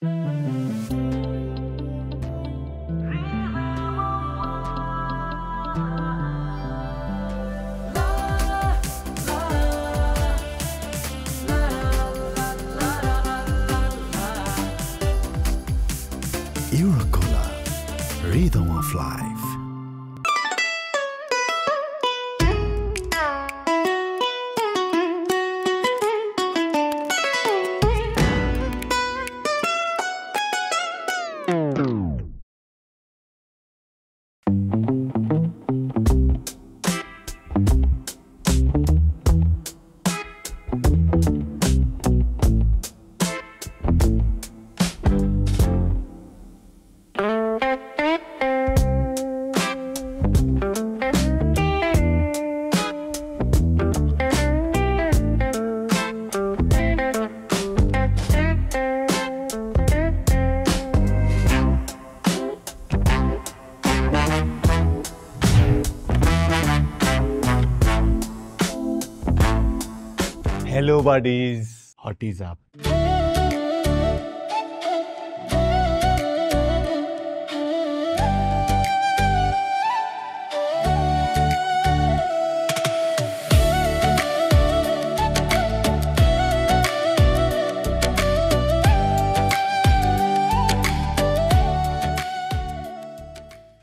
Eurocola, rhythm of life. Hello buddies, what is up?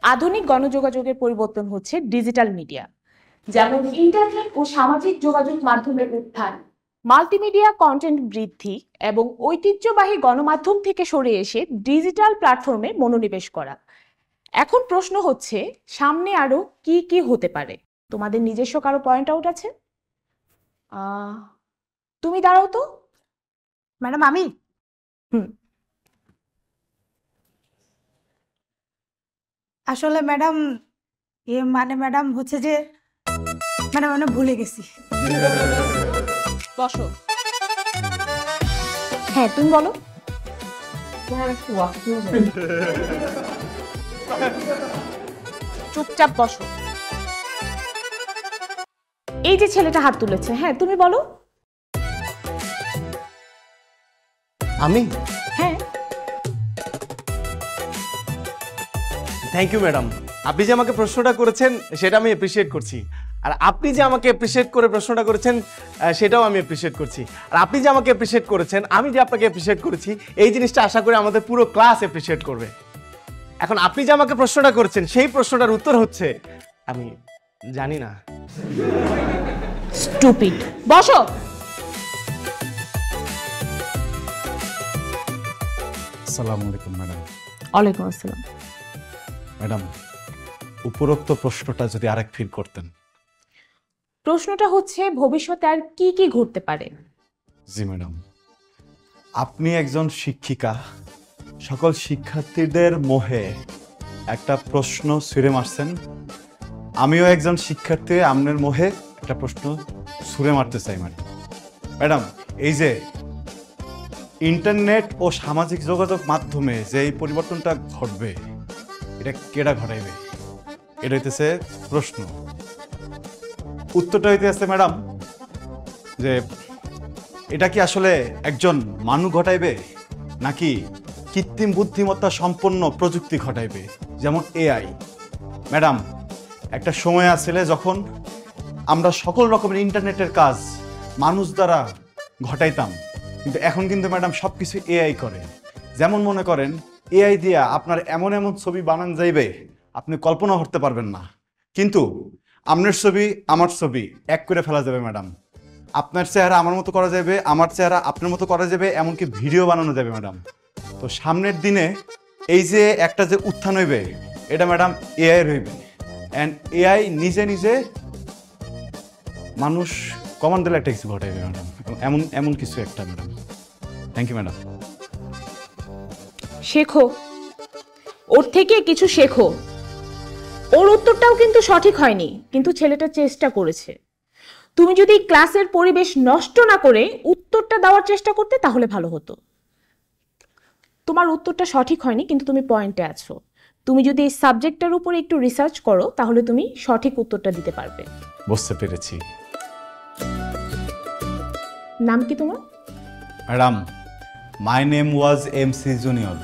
আধুনিক গণযোগাযোগের পরিবর্তন হচ্ছে ডিজিটাল মিডিয়া, যেমন ইন্টারনেট ও সামাজিক যোগাযোগ মাধ্যমের উত্থান, মাল্টিমিডিয়া কন্টেন্ট বৃদ্ধি এবং ঐতিহ্যবাহী গণমাধ্যম থেকে সরে এসে ডিজিটাল প্ল্যাটফর্মে মনোনিবেশ করা। এখন প্রশ্ন হচ্ছে সামনে আরো কি কি হতে পারে? তোমাদের নিজস্ব কারো পয়েন্ট আউট আছে? তুমি দাঁড়াও তো ম্যাডাম। আমি আসলে ম্যাডাম ম্যাডাম হচ্ছে যে ম্যাডাম আমি ভুলে গেছি। বসো। হ্যাঁ তুমি বলো। চুপচাপ বসো। এই যে ছেলেটা হাত তুলেছে, হ্যাঁ তুমি বলো। আমি? হ্যাঁ। থ্যাংক ইউ ম্যাডাম, আপনি যে আমাকে প্রশ্নটা করেছেন সেটা আমি অ্যাপ্রিসিয়েট করছি, আর আপনি যে আমাকে অ্যাপ্রিসিয়েট করে প্রশ্নটা করেছেন সেটাও আমি অ্যাপ্রিসিয়েট করছি, আর আপনি যে আমাকে অ্যাপ্রিসিয়েট করেছেন আমি যে আপনাকে অ্যাপ্রিসিয়েট করেছি এই জিনিসটা আশা করি আমাদের পুরো ক্লাস অ্যাপ্রিসিয়েট করবে। এখন আপনি যে আমাকে প্রশ্নটা করেছেন সেই প্রশ্নটার উত্তর হচ্ছে আমি জানি না। স্টুপিড। বসো। আসসালামু আলাইকুম ম্যাডাম। ওয়ালাইকুম আসসালাম। ম্যাডাম, উপরোক্ত প্রশ্নটা যদি আরেক ফিল করতেন। প্রশ্নটা হচ্ছে ভবিষ্যতে আর কি কি ঘটতে পারে? জি ম্যাডাম, আপনি একজন শিক্ষিকা, সকল শিক্ষার্থীদের মোহে একটা প্রশ্ন ছুঁড়ে মারছেন। আমিও একজন শিক্ষার্থী, আপনার মোহে একটা প্রশ্ন ছুঁড়ে মারতে চাই ম্যাডাম। এই যে ইন্টারনেট ও সামাজিক যোগাযোগ মাধ্যমে যে এই পরিবর্তনটা ঘটবে এটা কেডা ঘটাইবে? এটা হইতেছে প্রশ্ন। উত্তরটা হইতেছে ম্যাডাম যে এটা কি আসলে একজন মানুষ ঘটাইবে নাকি কৃত্রিম বুদ্ধিমত্তা সম্পন্ন প্রযুক্তি ঘটাইবে, যেমন এআই? ম্যাডাম, একটা সময় আসলে যখন আমরা সকল রকমের ইন্টারনেটের কাজ মানুষ দ্বারা ঘটাইতাম, কিন্তু এখন কিন্তু ম্যাডাম সব কিছু এআই করে। যেমন মনে করেন এআই দিয়া আপনার এমন এমন ছবি বানান যাইবে আপনি কল্পনা করতে পারবেন না, কিন্তু আপনার ছবি আমার ছবি এক করে ফেলা যাবে ম্যাডাম। আপনার চেহারা আমার মতো করা যাবে, আমার চেহারা আপনার মতো করা যাবে, এমনকি ভিডিও বানানো যাবে ম্যাডাম। তো সামনের দিনে এই যে একটা যে উত্থান হইবে এটা ম্যাডাম এআই হইবে, অ্যান্ড এআই নিজে নিজে মানুষ কমান্ড দিলে একটা কিছু ঘটাইবে ম্যাডাম, এমন এমন কিছু একটা ম্যাডাম। Thank you madam. শেখো, ওর থেকে কিছু শেখো। ওর উত্তরটাও কিন্তু সঠিক হয়নি, কিন্তু ছেলেটা চেষ্টা করেছে। তুমি যদি ক্লাসের পরিবেশ নষ্ট না করে উত্তরটা দেওয়ার চেষ্টা করতে তাহলে ভালো হতো। তোমার উত্তরটা সঠিক হয়নি, কিন্তু তুমি পয়েন্টে আছো। তুমি যদি এই সাবজেক্টটার উপরে একটু রিসার্চ করো তাহলে তুমি সঠিক উত্তরটা দিতে পারবে। বুঝতে পেরেছি। নাম কি তোমার? Madam, My name was MC Junior.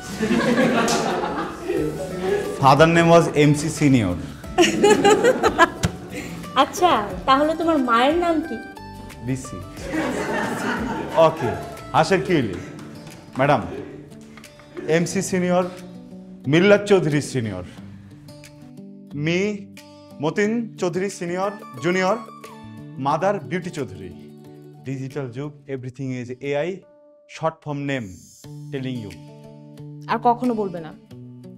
Father name was MC Senior. আচ্ছা, তাহলে তোমার মায়ের নাম কি? BC. ওকে, হাসের কি হইলে? Madam, MC Senior, Millat Chowdhury senior. মি Matin Chowdhury senior junior, mother Beauty Chowdhury. Digital যুগ, everything is AI, short form name, telling you. আর কখনো বলবে না।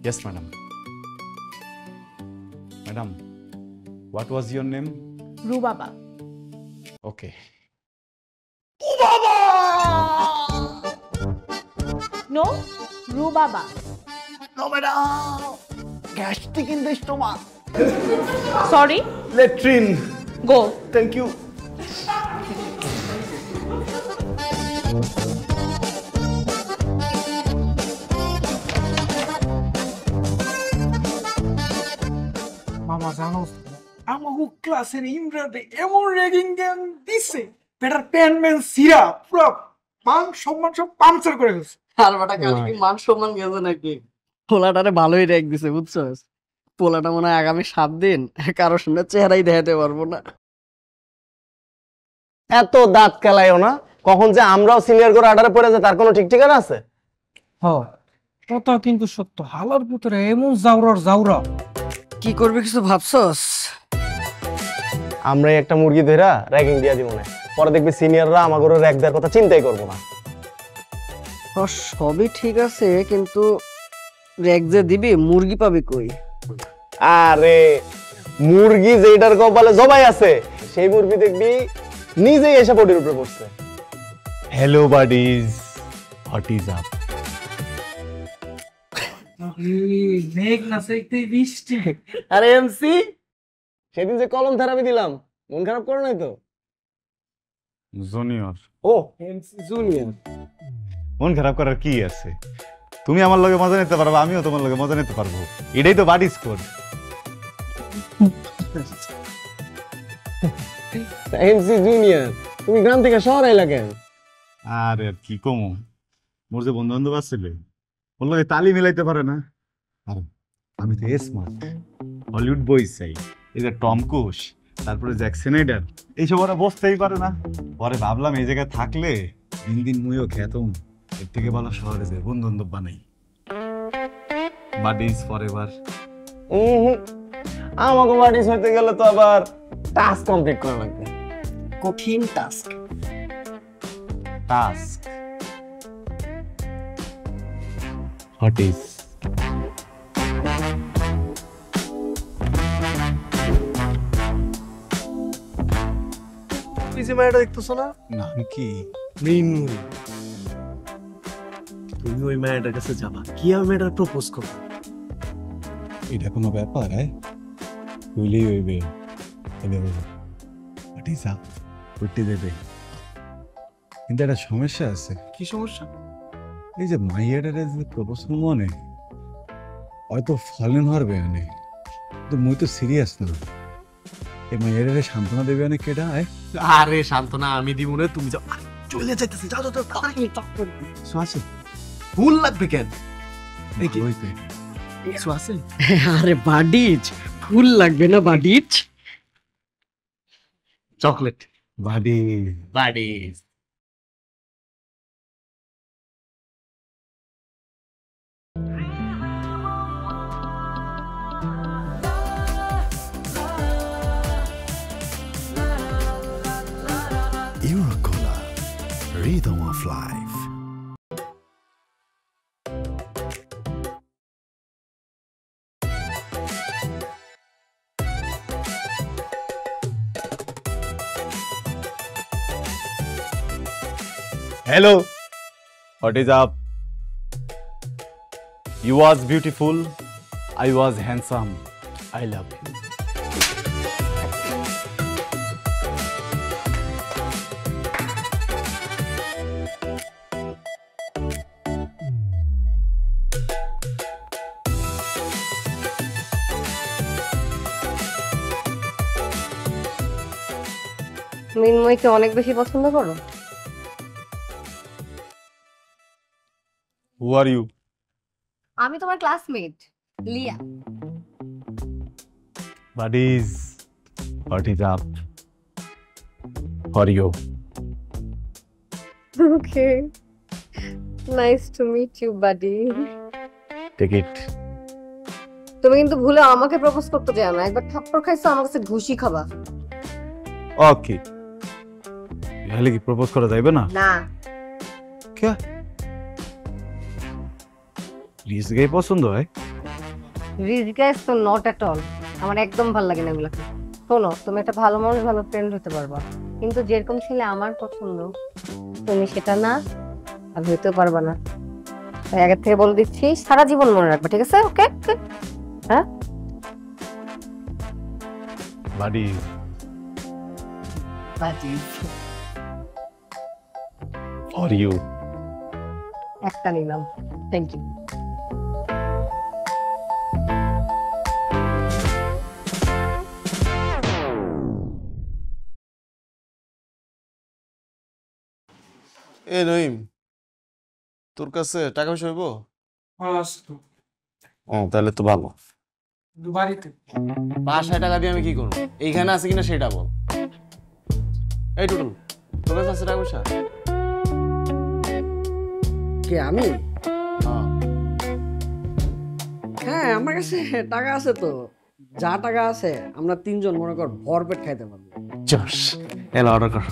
Yes madam. Madam, what was your name? Rubaba. Okay. No, Rubaba. No madam, gastric in the stomach. Sorry, latrine. Go. Thank you. মামা জানো আমাকে ক্লাসের ইমরাতে এমন র্যাগিং জ্ঞান দিছে বেটার প্যান সিরা পুরো মান সম্মান সব পাংচার করে গেছে। আর বেটা কালকে মান সম্মান গেছে নাকি? পোলাটারে ভালোই রেখ দিছে বুঝছস? পোলাটা মনে হয় আগামী 7 দিন কারোর সামনে চেহারাই দেখাতে পারবো না। এত দাঁত কেলাইও না, কখন যে আমরাও সিনিয়র করে আডারে পড়ে যায় তার কোনো ঠিক ঠিকানা আছে? হ্যাঁ কথা কিন্তু সত্য, হালার ভিতরে এমন জাউরার জাউরা। কি করবে কিছু ভাবছস? আমরাই একটা মুরগি ধরা র্যাগিং দিয়া দিব না, পরে দেখবি সিনিয়ররা আমাগো র্যাগ দেওয়ার কথা চিন্তাই করবো না। সবই ঠিক আছে, কিন্তু রেক যে দিবি মুরগি পাবি কই? আরে মুরগি যেটার কপালে জবাই আছে সেই মুরগি দেখবি নিজেই এসে পটির উপরে পড়ছে। Hello buddies, what is up? মেঘ না চাইতে বৃষ্টি। আরে এমসি, সেদিন যে কলম থেরাপি দিলাম মন খারাপ করো নাই তো? জুনিয়র। ও এমসি জুনিয়র। মন খারাপ করার কি আছে? তুমি আমার লগে মজা নিতে পারবে, আমিও তোমার লগে মজা নিতে পারবো। এটাই তো বাডি স্কোর। এমসি জুনিয়র, তুমি গ্রাম থেকে শহর আইলা কেন? আর আর কি কমু, মোর যে বন্ধু বান্ধব আসছিল ওর লগে তালি মিলাইতে পারে না। আর আমি তো স্মার্ট, হলিউড বই চাই। এই যে টম ক্রুজ, তারপরে জ্যাক স্নাইডার, এইসব ওরা বসতেই পারে না। পরে ভাবলাম এই জায়গায় থাকলে দিন দিন মুইও খেতাম, এর থেকে ভালো শহরে যাই বন্ধু বান্ধব বানাই। Buddies forever. আমাকে বাড়িস হইতে গেলে তো আবার টাস্ক কমপ্লিট করা লাগবে। কঠিন টাস্ক। Task what is? তুই যে মেয়েটা দেখতেছ না, নাম কি? মৃন্ময়ী, তুমি ওই মেয়েটার কাছে যাবা, কি আর মেয়েটার প্রপোজ করবে। এটা কোনো ব্যাপার? হইলেই হইবে। What is up? করতে দেবে, কিন্তু একটা সমস্যা আছে। কি সমস্যা? এই যে মাইয়াটারে যে প্রপোজ মনে হয়তো ফলেন হওয়ার বেয়ানে, কিন্তু মুই তো সিরিয়াস না। এই মাইয়াটারে সান্ত্বনা দেবে অনেক কেডা? আরে সান্ত্বনা আমি দিব না, তুমি যাও। আরে, চলে যাইতেছি, যাও যাও যাও, তাড়াতাড়ি কিছু আছে? ভুল লাগবে কেন? হইতে কিছু আছে? আরে বাডিজ, ফুল লাগবে না বাডিজ? চকলেট। বাড়ি বাড়িজ। Eurocola, rhythm of life. Hello, what is up? You was beautiful, I was handsome, I love you. মৃন্ময়কে অনেক বেশি পছন্দ করো? হু আর ইউ? আমি তোমার ক্লাসমেট লিয়া। Buddies, what is up? For you. Okay, nice to meet you buddy. Take it. তুমি কিন্তু ভুলে আমাকে প্রপোজ করতে যাও না, একবার থাপ্পড় খাইছো আমার কাছে ঘুষি খাবা। Okay. তাহলে কি প্রপোজ করা যাবে না? না, কে? রিস গাই পছন্দ হয়? রিচ গাইস তো নট এট অল, আমার একদম ভালো লাগে না এগুলো। শোনো, তুমি একটা ভালো মানুষ, ভালো ফ্রেন্ড হতে পারবা, কিন্তু যেরকম ছেলে আমার পছন্দ তুমি সেটা না আর হইতেও পারবা না। তাই আগের থেকে বলে দিচ্ছি, সারা জীবন মনে রাখবে, ঠিক আছে? ওকে? হ্যাঁ, বাড়ি ফর ইউ। একটা নিলাম, থ্যাংক ইউ। এ নইম, তোর কাছে টাকা পয়সা হইব? ও তাহলে তো ভালো। বাড়িতে 5,000 টাকা দিয়ে আমি কি করবো? এইখানে আছে কিনা সেটা বল। এই টুটুল, তোর কাছে আছে টাকা পয়সা? কে আমি? হ্যাঁ। হ্যাঁ, আমার কাছে টাকা আছে তো। যা টাকা আছে আমরা 3 জন মনে কর ভরপেট খাইতে পারবো। চস, এলা অর্ডার কর।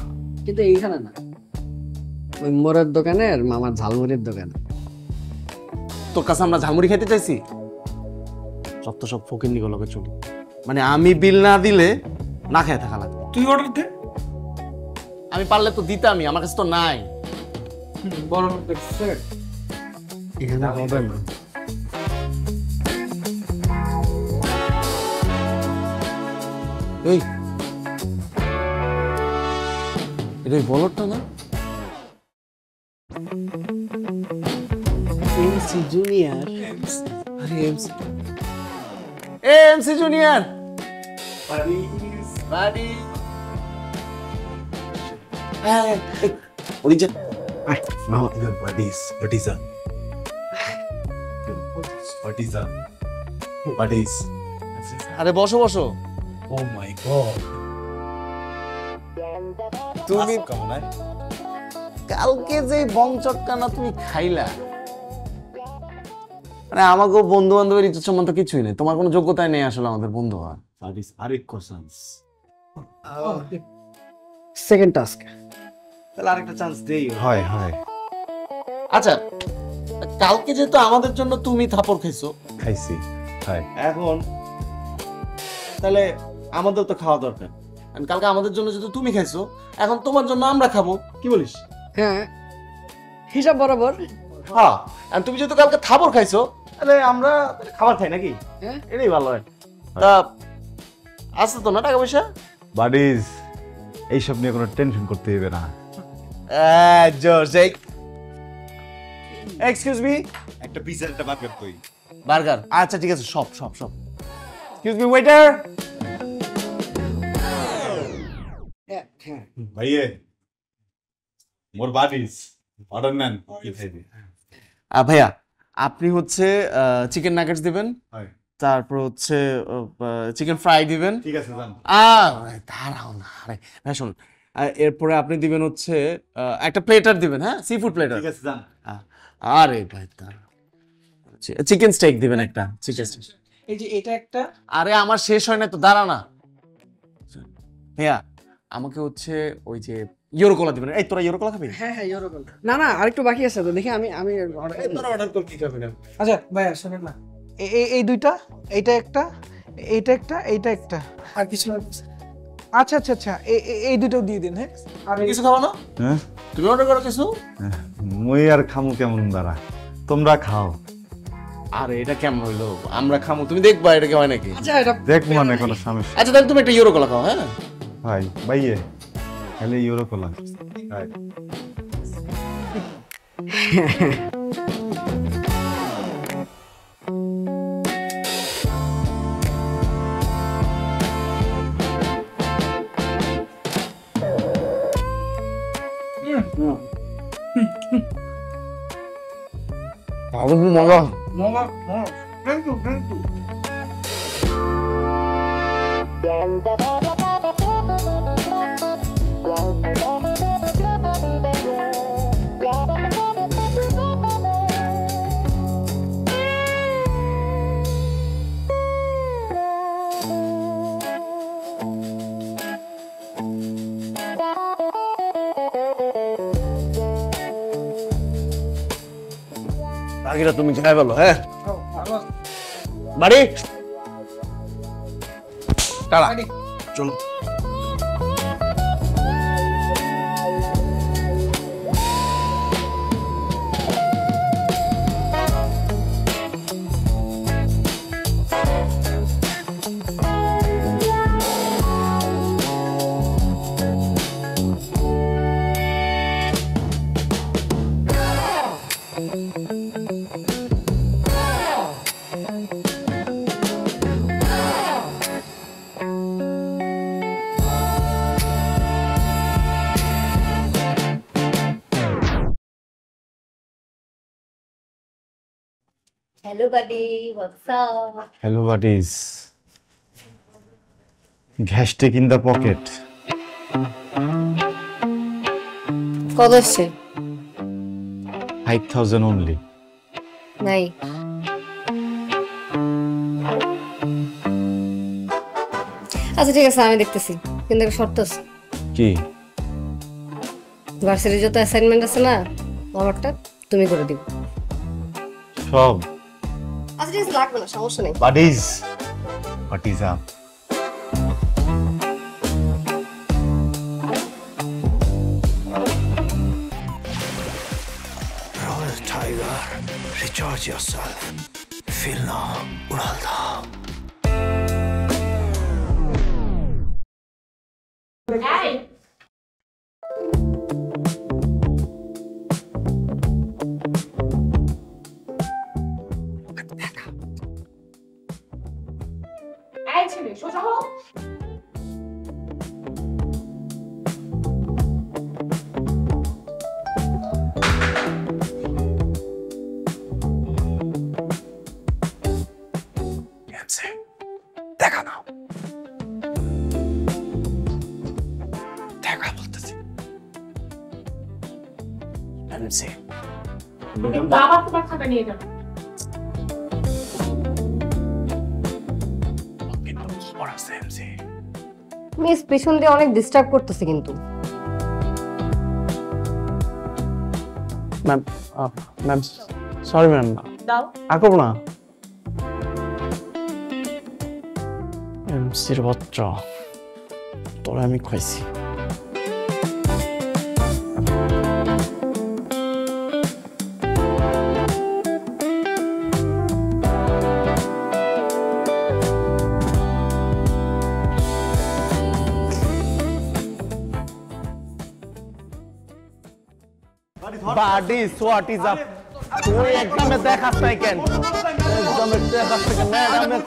কিন্তু এইখানে না, ওই মোড়ের দোকানের মামার ঝালমুড়ির দোকানে। তোর কাছে আমরা ঝালমুড়ি খেতে চাইছি? সব তো সব ফকির নিগলকে চলি, মানে আমি বিল না দিলে না খেয়ে থাকা লাগবে। তুই অর্ডার দে। আমি পারলে তো দিতামই, আমার কাছে তো নাই। বড় লোক দেখছে। এখানে হবে না। এই এটা ওই বলদটা না? MC junior. আরে এমসি, এমসি জুনিয়র। বাড়ি ওদিকে Now your buddies. Buddies are. Buddies are. Buddies. আরে বসো বসো। Oh my god. তুমি Come on, কালকে যে বং চটকানা তুমি খাইলা, মানে আমাকে বন্ধু বান্ধবের ইজ্জত সম্মান তো কিছুই নেই, তোমার কোনো যোগ্যতাই নেই আসলে আমাদের বন্ধু হওয়ার। Buddies are questions. Second task. তাহলে আরেকটা চান্স দেই। হয় হয়, আচ্ছা, কালকে যেহেতু আমাদের জন্য তুমি থাপড় খাইছো, খাইছি। হয়, এখন তাহলে আমাদের তো খাওয়া দরকার। And কালকে আমাদের জন্য যেহেতু তুমি খাইছো, এখন তোমার জন্য আমরা খাবো, কি বলিস? হ্যাঁ, হিসাব বরাবর। হ্যাঁ, and তুমি যেহেতু কালকে থাপড় খাইছো, তাহলে আমরা খাবার খাই নাকি? হ্যাঁ। এটাই ভালো হয়। তা আছে তো না টাকা পয়সা? বাডিজ, এইসব নিয়ে কোনো টেনশন করতে হবে না। জোস, এই এক্সকিউজ মি, একটা পিজ্জা একটা বার্গার কই? বার্গার। আচ্ছা ঠিক আছে, সব সব সব। Excuse me waiter. ভাইয়ে, মোর বাডিজ অর্ডার নেন। কি খাইবি? ভাইয়া, আপনি হচ্ছে চিকেন নাগেটস দিবেন, হয়, তারপর হচ্ছে চিকেন ফ্রাই দিবেন। ঠিক আছে যান। দাঁড়াও না, আরে ভাই শোন, এরপরে আপনি দিবেন হচ্ছে একটা প্লেটার দিবেন, হ্যাঁ, সি ফুড প্লেটার। ঠিক আছে যান। আরে ভাই চিকেন স্টেক দিবেন একটা, চিকেন স্টেক। এই যে এটা একটা। আরে আমার শেষ হয় না তো, দাঁড়া না ভাইয়া, আমাকে হচ্ছে ওই যে ইউরো কোলা দিবেন। এই তোরা ইউরো কোলা খাবি? হ্যাঁ হ্যাঁ, এরকম। না না, আরেকটু বাকি আছে তো, দেখি আমি তোরা অর্ডার কর, কি খাবি না? আচ্ছা ভাইয়া শোনেন না, এই দুইটা, এইটা একটা, এইটা একটা, এইটা একটা, আর কিছু লাগবে? আচ্ছা আচ্ছা আচ্ছা, এই দুটো দিয়ে দিন। হ্যাঁ, আর কিছু খাবো না? হ্যাঁ, তুমি অর্ডার করো কিছু। মুই আর খামু কেমন দাঁড়া, তোমরা খাও। আরে এটা কেমন হইলো? আমরা খামো, তুমি দেখবা এটা কি হয় নাকি? আচ্ছা, এটা দেখবো মানে কোনো সমস্যা। আচ্ছা তাহলে তুমি একটা ইউরো কোলা খাও। হ্যাঁ ভাই ভাইয়ে, খালি ইউরো কোলা। হয়। মজা মজা থ্যাংক ইউ বাকিটা তুমি খেয়ে ফেলো। হ্যাঁ বাড়ি টাড়া চলো। Hello buddy, WhatsApp? Hello buddies, gastric in the pocket. কত আসছে? 5000 অনলি। নাই। আচ্ছা ঠিক আছে, আমি দেখতেছি, কিন্তু একটা শর্ত আছে। কি? ভার্সিটির যত অ্যাসাইনমেন্ট আছে না, আমারটা তুমি করে দিও। সব? আচ্ছা ঠিক আছে, লাগবে না, সমস্যা নেই। Buddies, what is up? Royal Tiger, recharge yourself. Feel now, उड़ाल था। সোজা হও। দেখা নাও, দেখা বলতেছি। আবার তোমার খাতা নিয়ে যাবে। মিস পেছন দিয়ে অনেক ডিস্টার্ব করতেছে কিন্তু। ম্যাম ম্যাম সরি ম্যাম, দাও। আর করবো না। এমসির বাচ্চা, তোরা আমি খাইছি। বাডি হোয়াট ইজ আপ? তুই এক্সামে দেখাস নাই কেন? এক্সামে দেখাস না কেন? ম্যাডামে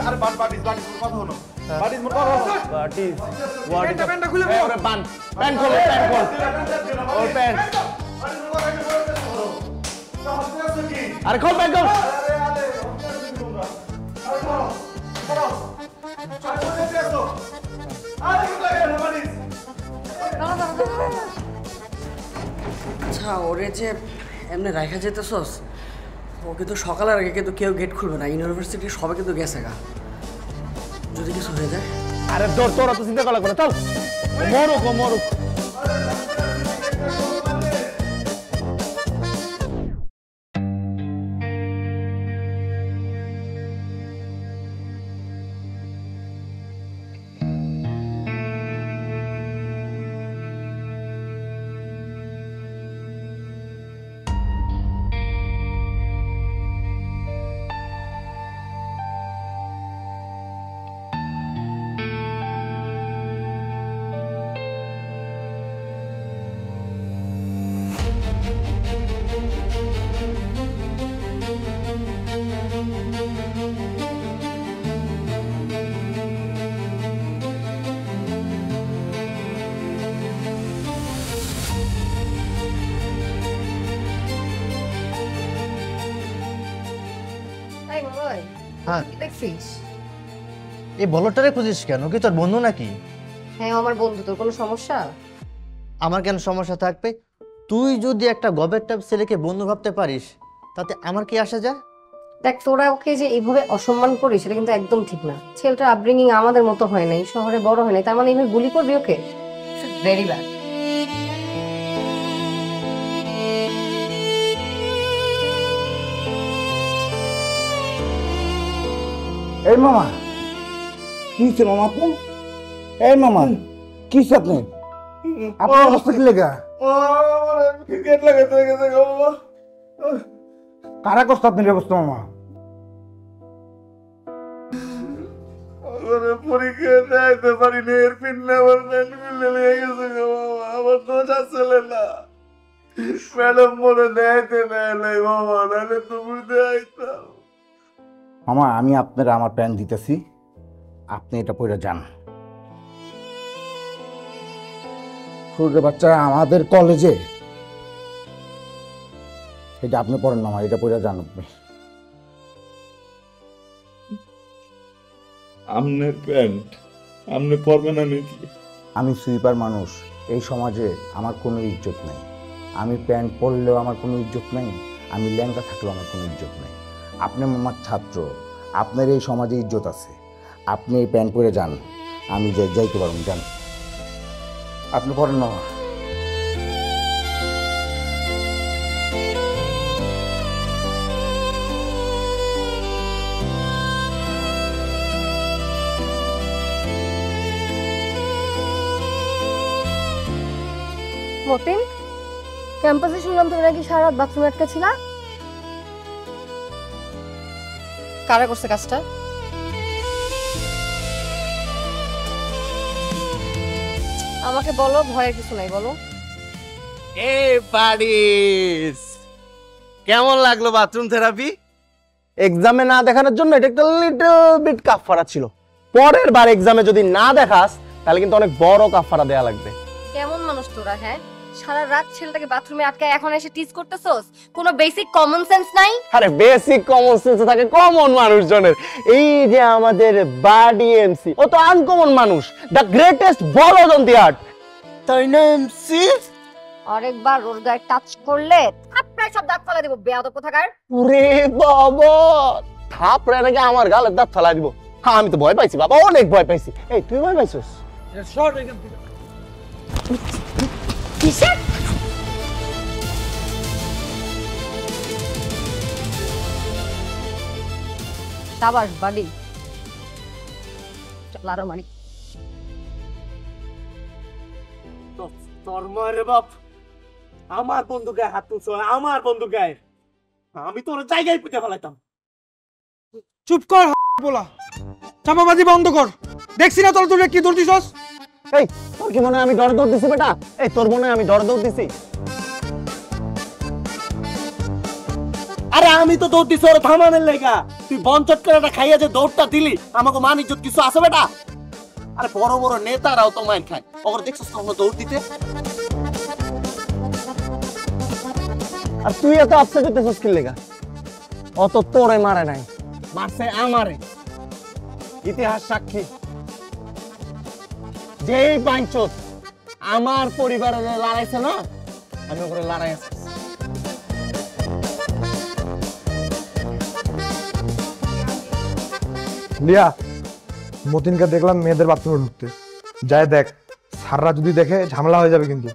আরে বাডিজ কথা হলো। বাডিজ মোর কথা হলো। Buddies what is up? প্যান্টটা খুলে এই ওরে প্যান্ট খোল, প্যান্ট খোল। ওর প্যান্ট, আরে খোল প্যান্ট খোল। আচ্ছা ওরে যে এমনি রাখা যেতেছস, ওকে তো সকালের আগে কিন্তু কেউ গেট খুলবে না, ইউনিভার্সিটি সবাই কিন্তু গেছে গা। যদি কিছু হয়ে যায়, আরে তোরা তো চিন্তা করা করে, চল মরুক। তাই মনে হ্যাঁ কি দেখছিস? এই বলটারে খুঁজিস কেন? কি তোর বন্ধু নাকি? হ্যাঁ আমার বন্ধু। তোর কোনো সমস্যা? আমার কেন সমস্যা থাকবে? তুই যদি একটা গবের টাইপ ছেলেকে বন্ধু ভাবতে পারিস তাতে আমার কি আসা যায়? দেখ তোরা ওকে যে এইভাবে অসম্মান করিস সেটা কিন্তু একদম ঠিক না। ছেলেটার আপব্রিঙ্গিং আমাদের মতো হয় নাই, শহরে বড় হয় নাই, তার মানে এইভাবে গুলি করবি ওকে? Very bad. এই মামা কি হচ্ছে মামা? আপু এই মামা কি হচ্ছে আপনি? আপনার অবস্থা কি লেগা? ক্রিকেট লাগাতে গেছে গো বাবা। কারা কষ্ট আপনার অবস্থা মামা? পরীক্ষা যাইতে পারিনি, এর পিন্নে আমার প্যান্ট মিলে লেগে গেছে গো বাবা। আমার দোষ আসলে না, ম্যাডাম মনে দেয়তে নেয় বাবা, নাহলে তুমি দেয়তাম। মামা আমি আপনারা আমার প্যান্ট দিতেছি, আপনি এটা পরে যান। সূর্য বাচ্চা আমাদের কলেজে এটা আপনি পড়েন মামা, এটা পরে যান আপনি। আমনের প্যান্ট আমনে পরবে না নাকি? আমি সুইপার মানুষ, এই সমাজে আমার কোনো ইজ্জত নেই। আমি প্যান্ট পরলেও আমার কোনো ইজ্জত নেই, আমি ল্যাংটা থাকলেও আমার কোনো ইজ্জত নেই। আপনি আমার ছাত্র, আপনার এই সমাজে ইজ্জত আছে। আপনি এই প্যান্ট পরে যান, আমি যাইতে পারবো, যান আপনি পড়েন না। মতিন, ক্যাম্পাসে শুনলাম তুমি নাকি সারা রাত বাথরুমে আটকা ছিলা। কারা করছে কাজটা? আমাকে বলো, ভয়ের কিছু নাই, বলো। এই পারিস, কেমন লাগলো বাথরুম থেরাপি? এক্সামে না দেখানোর জন্য এটা একটা লিটল বিট কাফারা ছিল। পরের বার এক্সামে যদি না দেখাস তাহলে কিন্তু অনেক বড় কাফারা দেয়া লাগবে। কেমন মানুষ তোরা? হ্যাঁ, সারা রাত ছেলেটাকে বাথরুমে আটকায় এখন এসে টিজ করতেছস? কোনো বেসিক কমন সেন্স নাই? আরে বেসিক কমন সেন্স থাকে কমন মানুষজনের। এই যে আমাদের বাডি এমসি, ও তো আনকমন মানুষ, দ্য গ্রেটেস্ট বলদ অন দি আর্থ, তাই না এমসি? আরেকবার ওর গায়ে টাচ করলে থাপ্পড়ায় সব দাঁত ফেলে দেব, বেয়াদব কোথাকার। ওরে বাবা, থাপড়ে নাকি আমার গালের দাঁত ফেলা দিব? হ্যাঁ আমি তো ভয় পাইছি বাবা, অনেক ভয় পাইছি। এই তুই ভয় পাইছিস? কিসের? সাবাস বাড়ি, চল আরো মারি। তোর মারে বাপ, আমার বন্ধু গায়ে হাত তুলছ, আমার বন্ধু গায়ে, আমি তোর জায়গায় পুঁতে ফেলাইতাম। চুপ কর বলা, চাপাবাজি বন্ধ কর। দেখছি না তোর তুই কি দৌড় দিছস? এই তোর কি মনে হয় আমি ডরে দৌড় দিছি বেটা? এই তোর মনে হয় আমি ডরে দৌড় দিছি? আরে আমি তো দৌড় দিছি ওর থামানোর লেগা। তুই বঞ্চট করে খাইয়া যে দৌড়টা দিলি, আমাকে মান ইজ্জত কিছু আছে বেটা? আরে বড় বড় নেতারাও তো মাইন খায়, ওর দেখছিস কখনো দৌড় দিতে? আর তুই এত আপসেট হইতেছিস কি লেগা? অত তোরে মারে নাই, মারছে আমারে। ইতিহাস সাক্ষী, যেই পাঁচত আমার পরিবারের লড়াইছে না, আমি ওপরে লড়াই আছে। লিয়া, মতিনকে দেখলাম মেয়েদের বাথরুমে ঢুকতে, যাই দেখ, স্যাররা যদি দেখে ঝামেলা হয়ে যাবে কিন্তু।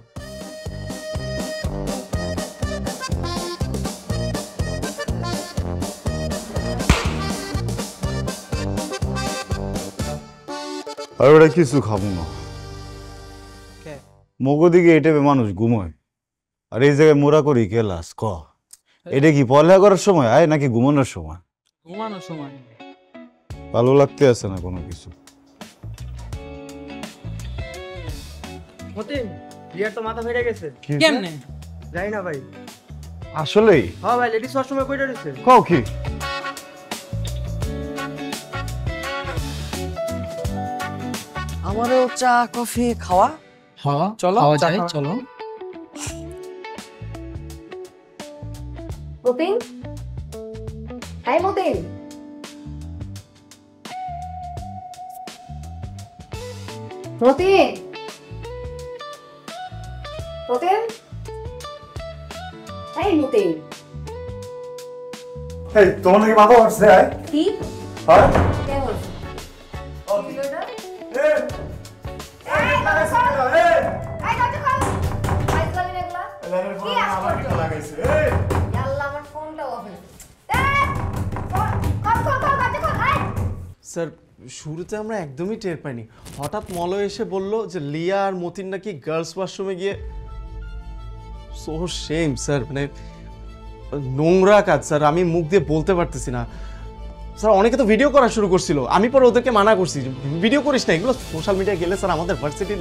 আর ওটা কিছু খাবো না, মগো দিকে এটে মানুষ ঘুমোয়, আর এই জায়গায় মোরা করি কেলাস ক? এটা কি পড়ালেখা করার সময় আয় নাকি ঘুমানোর সময়? ঘুমানোর সময়। ভালো লাগতে আছে না কোনো কিছু। মতিন, রিয়ার তো মাথা ফেটে গেছে। কি কেমনে? জানি না ভাই। আসলেই? হ্যাঁ ভাই, লেডিস ওয়াশরুমে পড়ে রইছে। কও কি? আমারও চা কফি খাওয়া। হ্যাঁ চলো, খাওয়া যায়, যায়, চলো। মতিন, এই মতিন, মতিন, মতিন, এই মতিন। এই তোমার নাকি মাথা উঠছে? কি? হ্যাঁ কে বলছে? ভিডিওটা? স্যার শুরুতে আমরা একদমই টের পাইনি, হঠাৎ মলয় এসে বলল যে লিয়া আর মতিন নাকি গার্লস ওয়াশরুমে গিয়ে। সো শেম স্যার, মানে নোংরা কাজ স্যার, আমি মুখ দিয়ে বলতে পারতেছি না স্যার। অনেকে তো ভিডিও করা শুরু করছিল, আমি পরে ওদেরকে মানা করছি ভিডিও করিস না, এগুলো সোশ্যাল মিডিয়ায় গেলে স্যার আমাদের ভার্সিটির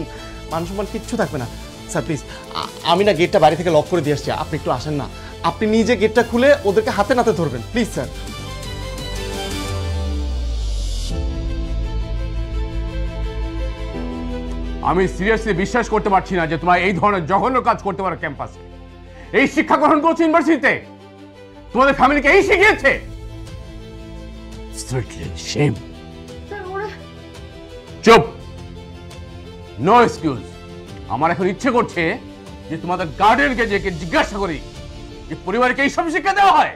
মান সম্মান কিচ্ছু থাকবে না। স্যার প্লিজ, আমি না গেটটা বাড়ি থেকে লক করে দিয়ে আসছি, আপনি একটু আসেন না, আপনি নিজে গেটটা খুলে ওদেরকে হাতে নাতে ধরবেন প্লিজ স্যার। আমি সিরিয়াসলি বিশ্বাস করতে পারছি না যে তোমরা এই ধরনের জঘন্য কাজ করতে পারো ক্যাম্পাসে। এই শিক্ষা গ্রহণ করছো ইউনিভার্সিটিতে, তোমাদের ফ্যামিলিকে এই শিখিয়েছে। চুপ, নো এক্সকিউজ। আমার এখন ইচ্ছে করছে যে তোমাদের গার্ডিয়ানকে যে জিজ্ঞাসা করি যে পরিবারকে এইসব শিক্ষা দেওয়া হয়।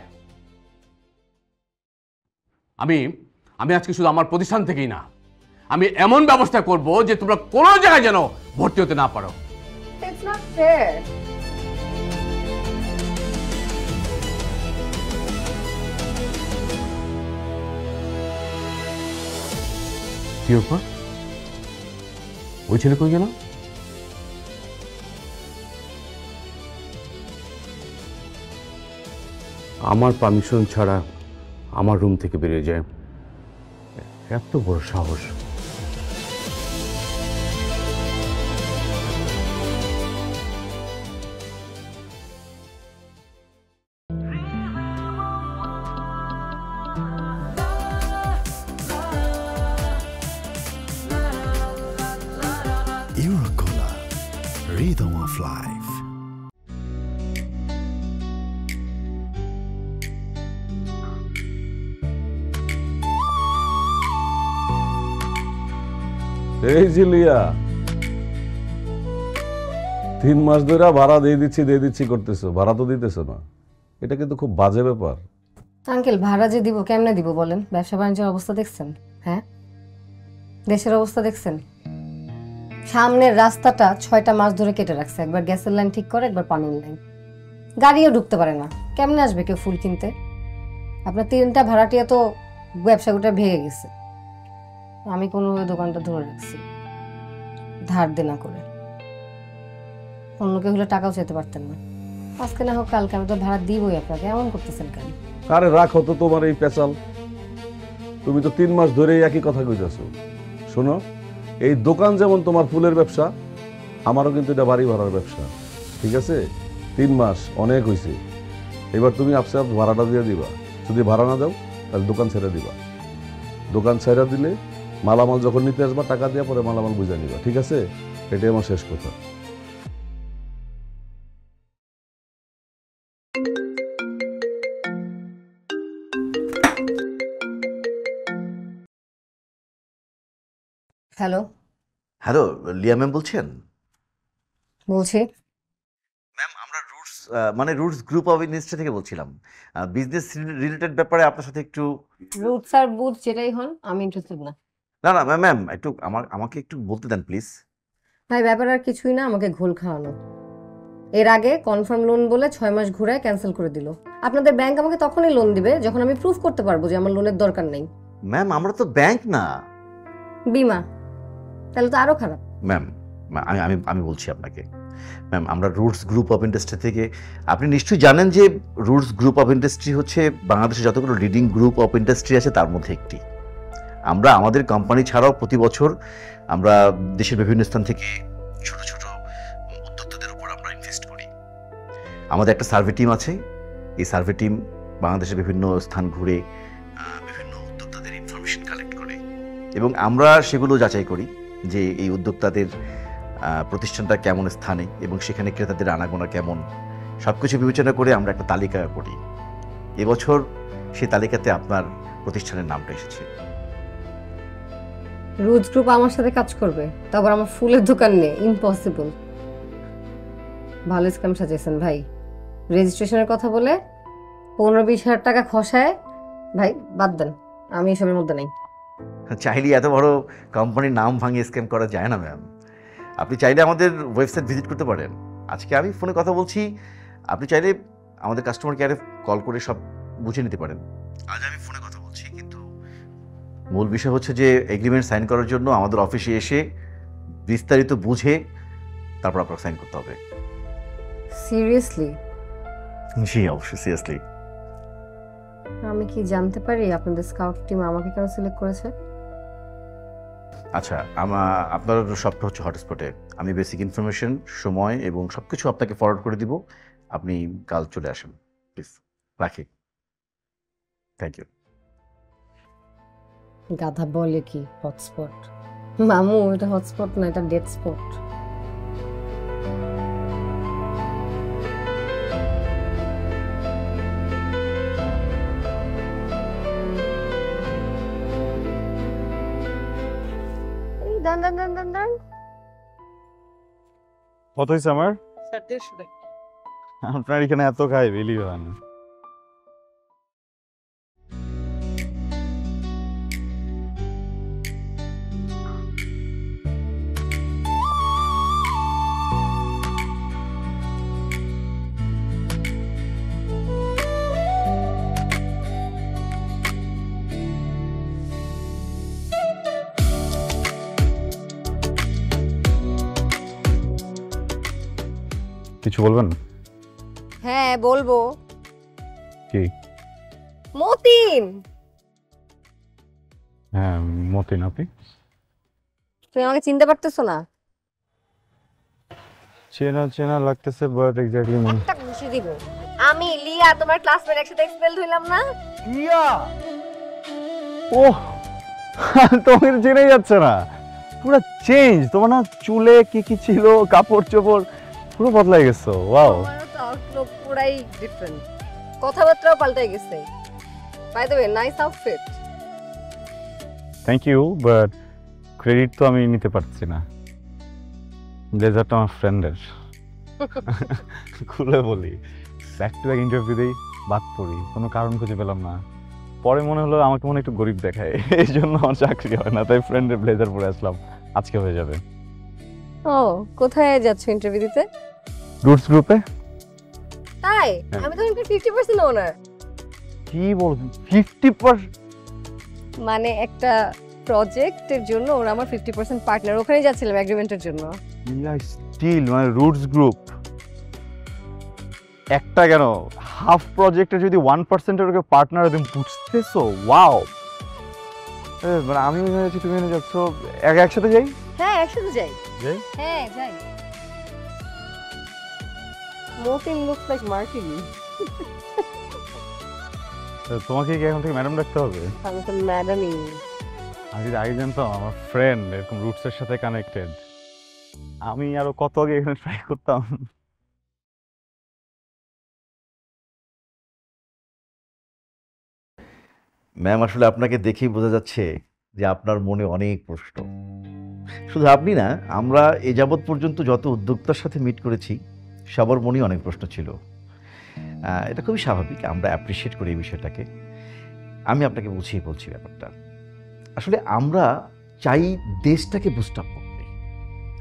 আমি আজকে শুধু আমার প্রতিষ্ঠান থেকেই না, আমি এমন ব্যবস্থা করব যে তোমরা কোনো জায়গায় যেন ভর্তি হতে না পারো। It's not fair. কি ব্যাপার, ওই ছেলে কই গেল? আমার পারমিশন ছাড়া আমার রুম থেকে বেরিয়ে যায়, এত বড় সাহস! Eurocola, rhythm of life. এই জিলিয়া, 3 মাস ধরে ভাড়া দিয়ে দিচ্ছি করতেছো, ভাড়া তো দিতেছো না, এটা কিন্তু খুব বাজে ব্যাপার। আঙ্কেল ভাড়া যে দিব কেমনে দিব বলেন? ব্যবসা বাণিজ্যের অবস্থা দেখছেন? হ্যাঁ, দেশের অবস্থা দেখছেন? সামনের রাস্তাটা 6টা মাস ধরে কেটে রাখছে, একবার গ্যাসের লাইন ঠিক করে, একবার পানির লাইন, গাড়িও ঢুকতে পারে না। কেমনে আসবে কেউ ফুল কিনতে? আপনার 3টা ভাড়াটিয়া তো ব্যবসাগুলো ভেঙে গেছে। আমি কোনোভাবে দোকানটা ধরে রাখছি ধার দেনা করে। অন্য কেউ হলে টাকাও চাইতে পারতেন না। আজকে না হোক কালকে আমি তো ভাড়া দিবই আপনাকে, এমন করতেছেন কেন? আরে রাখো তো তোমার এই পেঁচাল, তুমি তো 3 মাস ধরে একই কথা কইতেছো। শোনো, এই দোকান যেমন তোমার ফুলের ব্যবসা, আমারও কিন্তু এটা বাড়ি ভাড়ার ব্যবসা, ঠিক আছে? 3 মাস অনেক হয়েছে, এবার তুমি আপসে আপ ভাড়াটা দিয়ে দিবা। যদি ভাড়া না দাও তাহলে দোকান ছেড়ে দিবা। দোকান ছেড়ে দিলে মালামাল যখন নিতে আসবা টাকা দিয়ে পরে মালামাল বুঝে নিবা, ঠিক আছে? এটাই আমার শেষ কথা। হ্যালো হ্যালো, লিয়া ম্যাম বলছেন? বলছি। ম্যাম আমরা রুটস গ্রুপ অফ ইন্ডাস্ট্রি থেকে বলছিলাম, বিজনেস রিলেটেড ব্যাপারে আপনার সাথে একটু। রুটস আর বুথ যেটাই হন আমি ইন্টারেস্টেড না। না ম্যাম একটু আমাকে একটু বলতে দেন প্লিজ। ভাই ব্যাপার আর কিছুই না, আমাকে ঘোল খাওয়ানো। এর আগে কনফার্ম লোন বলে 6 মাস ঘুরায় ক্যান্সেল করে দিল। আপনাদের ব্যাংক আমাকে তখনই লোন দিবে যখন আমি প্রুফ করতে পারবো যে আমার লোনের দরকার নেই। ম্যাম আমরা তো ব্যাংক না, বিমা। তাহলে তো আরো খারাপ। ম্যাম আমি বলছি আপনাকে, ম্যাম আমরা রুটস গ্রুপ অফ ইন্ডাস্ট্রি থেকে, আপনি নিশ্চয়ই জানেন যে রুটস গ্রুপ অফ ইন্ডাস্ট্রি হচ্ছে বাংলাদেশে যতগুলো লিডিং গ্রুপ অফ ইন্ডাস্ট্রি আছে তার মধ্যে একটি। আমরা আমাদের কোম্পানি ছাড়াও প্রতি বছর আমরা দেশের বিভিন্ন স্থান থেকে ছোট ছোট উদ্যোক্তাদের উপর আমরা ইনভেস্ট করি। আমাদের একটা সার্ভে টিম আছে, এই সার্ভে টিম বাংলাদেশের বিভিন্ন স্থান ঘুরে বিভিন্ন উদ্যোক্তাদের ইনফরমেশন কালেক্ট করে এবং আমরা সেগুলো যাচাই করি যে এই উদ্যোক্তাদের প্রতিষ্ঠানটা কেমন স্থানে এবং সেখানে ক্রেতাদের আনাগোনা কেমন, সব কিছু বিবেচনা করে আমরা একটা তালিকা করি। এবছর সেই তালিকাতে আপনার প্রতিষ্ঠানের নামটা এসেছে। রুজ গ্রুপ আমার সাথে কাজ করবে, তারপর আমার ফুলের দোকান নেই, ইম্পসিবল। ভালো স্ক্যাম সাজিয়েছেন ভাই। রেজিস্ট্রেশনের কথা বলে 15-20 হাজার টাকা খসায়, ভাই বাদ দেন, আমি এসবের মধ্যে নেই। চাইলে এত বড় কোম্পানির নাম ভাঙিয়ে স্ক্যাম করা যায় না ম্যাম। আপনি চাইলে আমাদের ওয়েবসাইট ভিজিট করতে পারেন। আজকে আমি ফোনে কথা বলছি, আপনি চাইলে আমাদের কাস্টমার কেয়ারে কল করে সব বুঝে নিতে পারেন। আজ আমি ফোনে কথা বলছি, কিন্তু মূল বিষয় হচ্ছে যে এগ্রিমেন্ট সাইন করার জন্য আমাদের অফিসে এসে বিস্তারিত বুঝে তারপর আপনার সাইন করতে হবে। সিরিয়াসলি? জি অবশ্যই সিরিয়াসলি। আমি কি জানতে পারি আপনাদের স্কাউট টিম আমাকে কেন সিলেক্ট করেছে? আচ্ছা, আপনার সবটা হচ্ছে হটস্পটে। আমি বেসিক ইনফরমেশন, সময় এবং সব কিছু আপনাকে ফরওয়ার্ড করে দিব। আপনি কাল চলে আসেন প্লিজ। রাখি, থ্যাংক ইউ। গাধা বলে কি হটস্পট? মামু, এটা হটস্পট না, এটা ডেড স্পট। কত হয়েছে আমার? স্যার 150 টাকা। আপনার এখানে এত খাই বিলি হয় না। কিছু বলবেন? হ্যাঁ বলবো। কি? মতিন। হ্যাঁ মতিন, আপনি? তুমি আমাকে চিনতে পারতেছো না? চেনা চেনা লাগতেছে, বাট এক্স্যাক্টলি একটা ঘুষি দিব। আমি লিয়া, তোমার ক্লাসমেট, একসাথে এক্সপেল হইলাম না? লিয়া? ওহ, তোমাকে চেনাই যাচ্ছে না। পুরো চেঞ্জ তোমার না, চুলে কি কি ছিল, কাপড় চোপড় পুরো বদলাই গেছো। ওয়াও, আমারও তো আউটলুক পুরাই ডিফারেন্ট, কথাবার্তাও পাল্টে গেছে। By the way, nice outfit. Thank you, but credit তো আমি নিতে পারছি না। ব্লেজারটা আমার ফ্রেন্ডের। খুলে বলি, ব্যাক টু ব্যাক ইন্টারভিউ দিই, বাদ পড়ি, কোনো কারণ খুঁজে পেলাম না। পরে মনে হলো আমাকে মনে একটু গরিব দেখায়, এই জন্য আমার চাকরি হয় না, তাই ফ্রেন্ডের ব্লেজার পরে আসলাম। আজকে হয়ে যাবে। ও, কোথায় যাচ্ছ ইন্টারভিউ দিতে? রুটস গ্রুপে। তাই? আমি তো এখানে 50% ওনার। কি বলছেন 50%? মানে একটা প্রজেক্টের জন্য ওরা আমার 50% পার্টনার। ওখানেই যাচ্ছিলাম এগ্রিমেন্টের জন্য। ইয়া স্টিল মানে রুটস গ্রুপ একটা কেন, হাফ প্রজেক্টে যদি 1% এর পার্টনার তুমি বুঝতেছো? ওয়াও। মানে আমি যাচ্ছি, তুমি যাচ্ছ, একসাথে যাই? হ্যাঁ একসাথে যাই। যাই? হ্যাঁ যাই। Matin looks like Martin. তোমাকে কি এখন থেকে ম্যাডাম ডাকতে হবে? আমি তো ম্যাডামই। আমি যদি আগে জানতাম আমার ফ্রেন্ড এরকম রুটসের সাথে কানেক্টেড, আমি আরো কত আগে এখানে ট্রাই করতাম। ম্যাম, আসলে আপনাকে দেখেই বোঝা যাচ্ছে যে আপনার মনে অনেক প্রশ্ন। শুধু আপনি না, আমরা এ যাবৎ পর্যন্ত যত উদ্যোক্তার সাথে মিট করেছি সবার মনেই অনেক প্রশ্ন ছিল। এটা খুবই স্বাভাবিক, আমরা অ্যাপ্রিসিয়েট করি এই বিষয়টাকে। আমি আপনাকে বুঝিয়ে বলছি ব্যাপারটা। আসলে আমরা চাই দেশটাকে বুস্ট আপ করতে,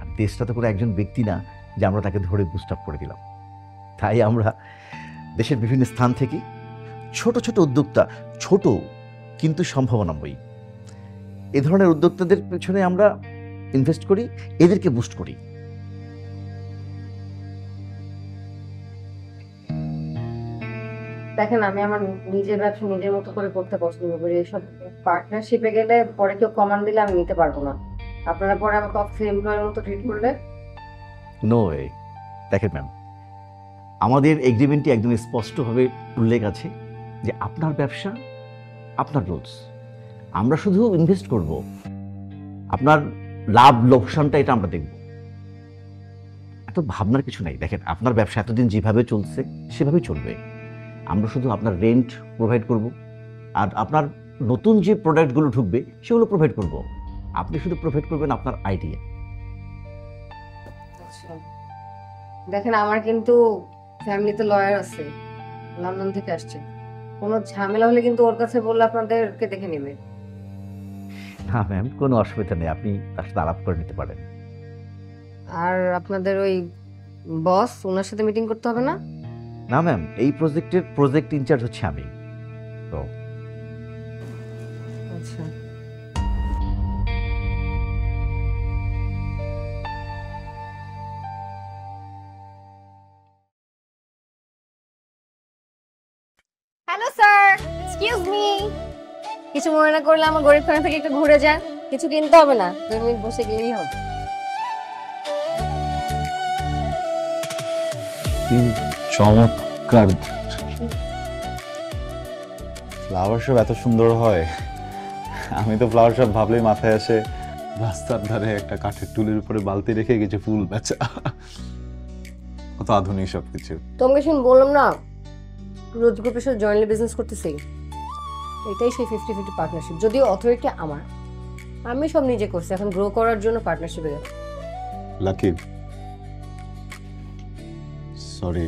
আর দেশটা তো কোনো একজন ব্যক্তি না যে আমরা তাকে ধরে বুস্ট আপ করে দিলাম। তাই আমরা দেশের বিভিন্ন স্থান থেকে ছোট ছোট উদ্যোক্তা, ছোট কিন্তু সম্ভাবনাময়ী, এ ধরনের উদ্যোক্তাদের পেছনে আমরা ইনভেস্ট করি, এদেরকে বুস্ট করি। দেখেন, আমি আমার নিজের ব্যবসা নিজের মতো করে করতে পছন্দ করি। এইসব পার্টনারশিপে গেলে পরে কেউ কমান্ড দিলে আমি নিতে পারবো না। আপনারা পরে আমাকে অফিস এমপ্লয়ের মতো ট্রিট করলে। No way. দেখেন ম্যাম, আমাদের এগ্রিমেন্টে একদম স্পষ্টভাবে উল্লেখ আছে যে আপনার ব্যবসা, আপনার রুলস। আমরা শুধু ইনভেস্ট করব, আপনার লাভ লোকসানটা এটা আমরা দেখব। এত ভাবনার কিছু নাই। দেখেন, আপনার ব্যবসা এতদিন যেভাবে চলছে সেভাবেই চলবে। আমরা শুধু আপনার রেন্ট প্রোভাইড করব, আর আপনার নতুন যে প্রোডাক্টগুলো ঢুকবে সেগুলো প্রোভাইড করব। আপনি শুধু প্রফিট করবেন আপনার আইডিয়া। দেখেন আমার কিন্তু ফ্যামিলিতে লয়ার আছে, লন্ডন থেকে আসছে। কোনো ঝামেলা হলে কিন্তু ওর কাছে বললে আপনাদেরকে দেখে নেবে। না ম্যাম, কোনো অসুবিধা নেই, আপনি তার সাথে আলাপ করে নিতে পারেন। আর আপনাদের ওই বস, ওনার সাথে মিটিং করতে হবে না? না ম্যাম, এই প্রজেক্টের প্রজেক্ট ইনচার্জ হচ্ছে আমি। তো আচ্ছা, হ্যালো স্যার, এক্সকিউজ মি, কিছু মনে না করলে আমার গরিবখানা থেকে একটু ঘুরে যান। কিছু কিনতে হবে না, 2 মিনিট বসে গেলেই হবে। চমৎকার। ফ্লাওয়ার শপ এত সুন্দর হয়, আমি তো ফ্লাওয়ার শপ ভাবলেই মাথায় আসে রাস্তার ধারে একটা কাঠের টুলের উপরে বালতি রেখে গেছে ফুল বেচা। কত আধুনিক সবকিছু। তোমাকে শুন বললাম না, রোজ গ্রুপের সাথে জয়েন্টলি বিজনেস করতেছি। এটাই সেই 50-50 পার্টনারশিপ। যদিও অথরিটি আমার, আমি সব নিজে করছি, এখন গ্রো করার জন্য পার্টনারশিপে গেলাম। লাকি, সরি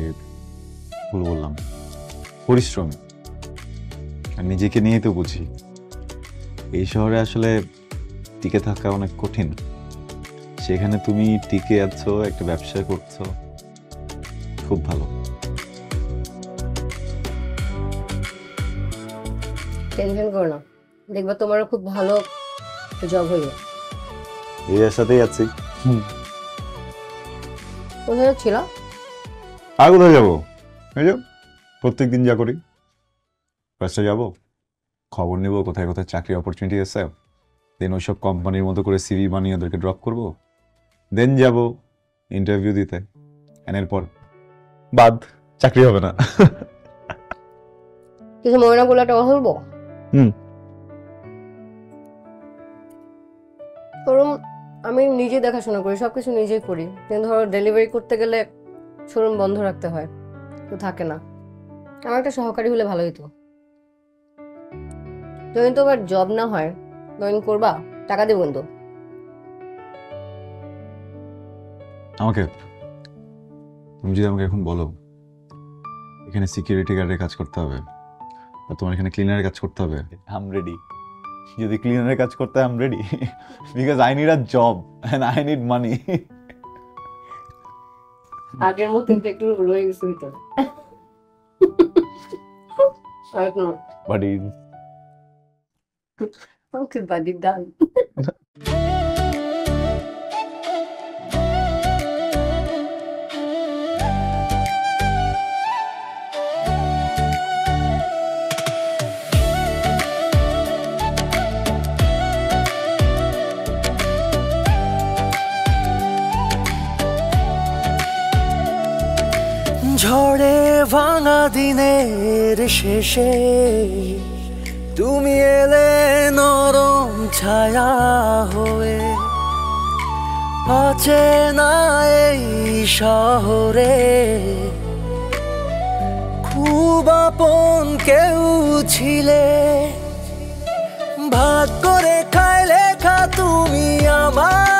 ভুল বললাম। পরিশ্রমী আর নিজেকে নিয়েই তো বুঝি। এই শহরে আসলে টিকে থাকা অনেক কঠিন, সেখানে তুমি টিকে আছো, একটা ব্যবসা করছো, খুব ভালো। টেনশন করো না, দেখবা তোমারও খুব ভালো জব হইবে। এই আশাতেই আছি। কোথায় ছিল? আর কোথায় যাবো? এই যে প্রত্যেক দিন যা করি, ফার্স্টে যাবো, খবর নেবো কোথায় কোথায় চাকরি অপরচুনিটি আছে, দেন ওইসব কোম্পানির মতো করে সিভি বানিয়ে ওদেরকে ড্রপ করবো, দেন যাব ইন্টারভিউ দিতে, এরপর বাদ, চাকরি হবে না। কিছু মনে না করলে একটা কথা বলবো? ধরুন আমি নিজে দেখাশোনা করি, সবকিছু নিজেই করি, কিন্তু ধরো ডেলিভারি করতে গেলে শোরুম বন্ধ রাখতে হয়, তো থাকে না। আমার একটা সহকারী হলে ভালো হতো। যদি তো আবার জব না হয়, জয়েন করবা, টাকা দেবো কিন্তু। আমাকে তুমি যদি আমাকে এখন বলো এখানে সিকিউরিটি গার্ডের কাজ করতে হবে আর তোমার এখানে ক্লিনারের কাজ করতে হবে, আই এম রেডি। যদি ক্লিনারের কাজ করতে I am ready, because I need a job and I need money. আগের মতো একটু রয়ে গেছে ভিতরে। বাড়ি ওকে বাড়ি ডান। ঝড়ে ভাঙা দিনের শেষে তুমি এলে নরম ছায়া হয়ে, অচেনা এই শহরে খুব আপন কেউ ছিলে, ভাগ্য রেখায় লেখা তুমি আমার,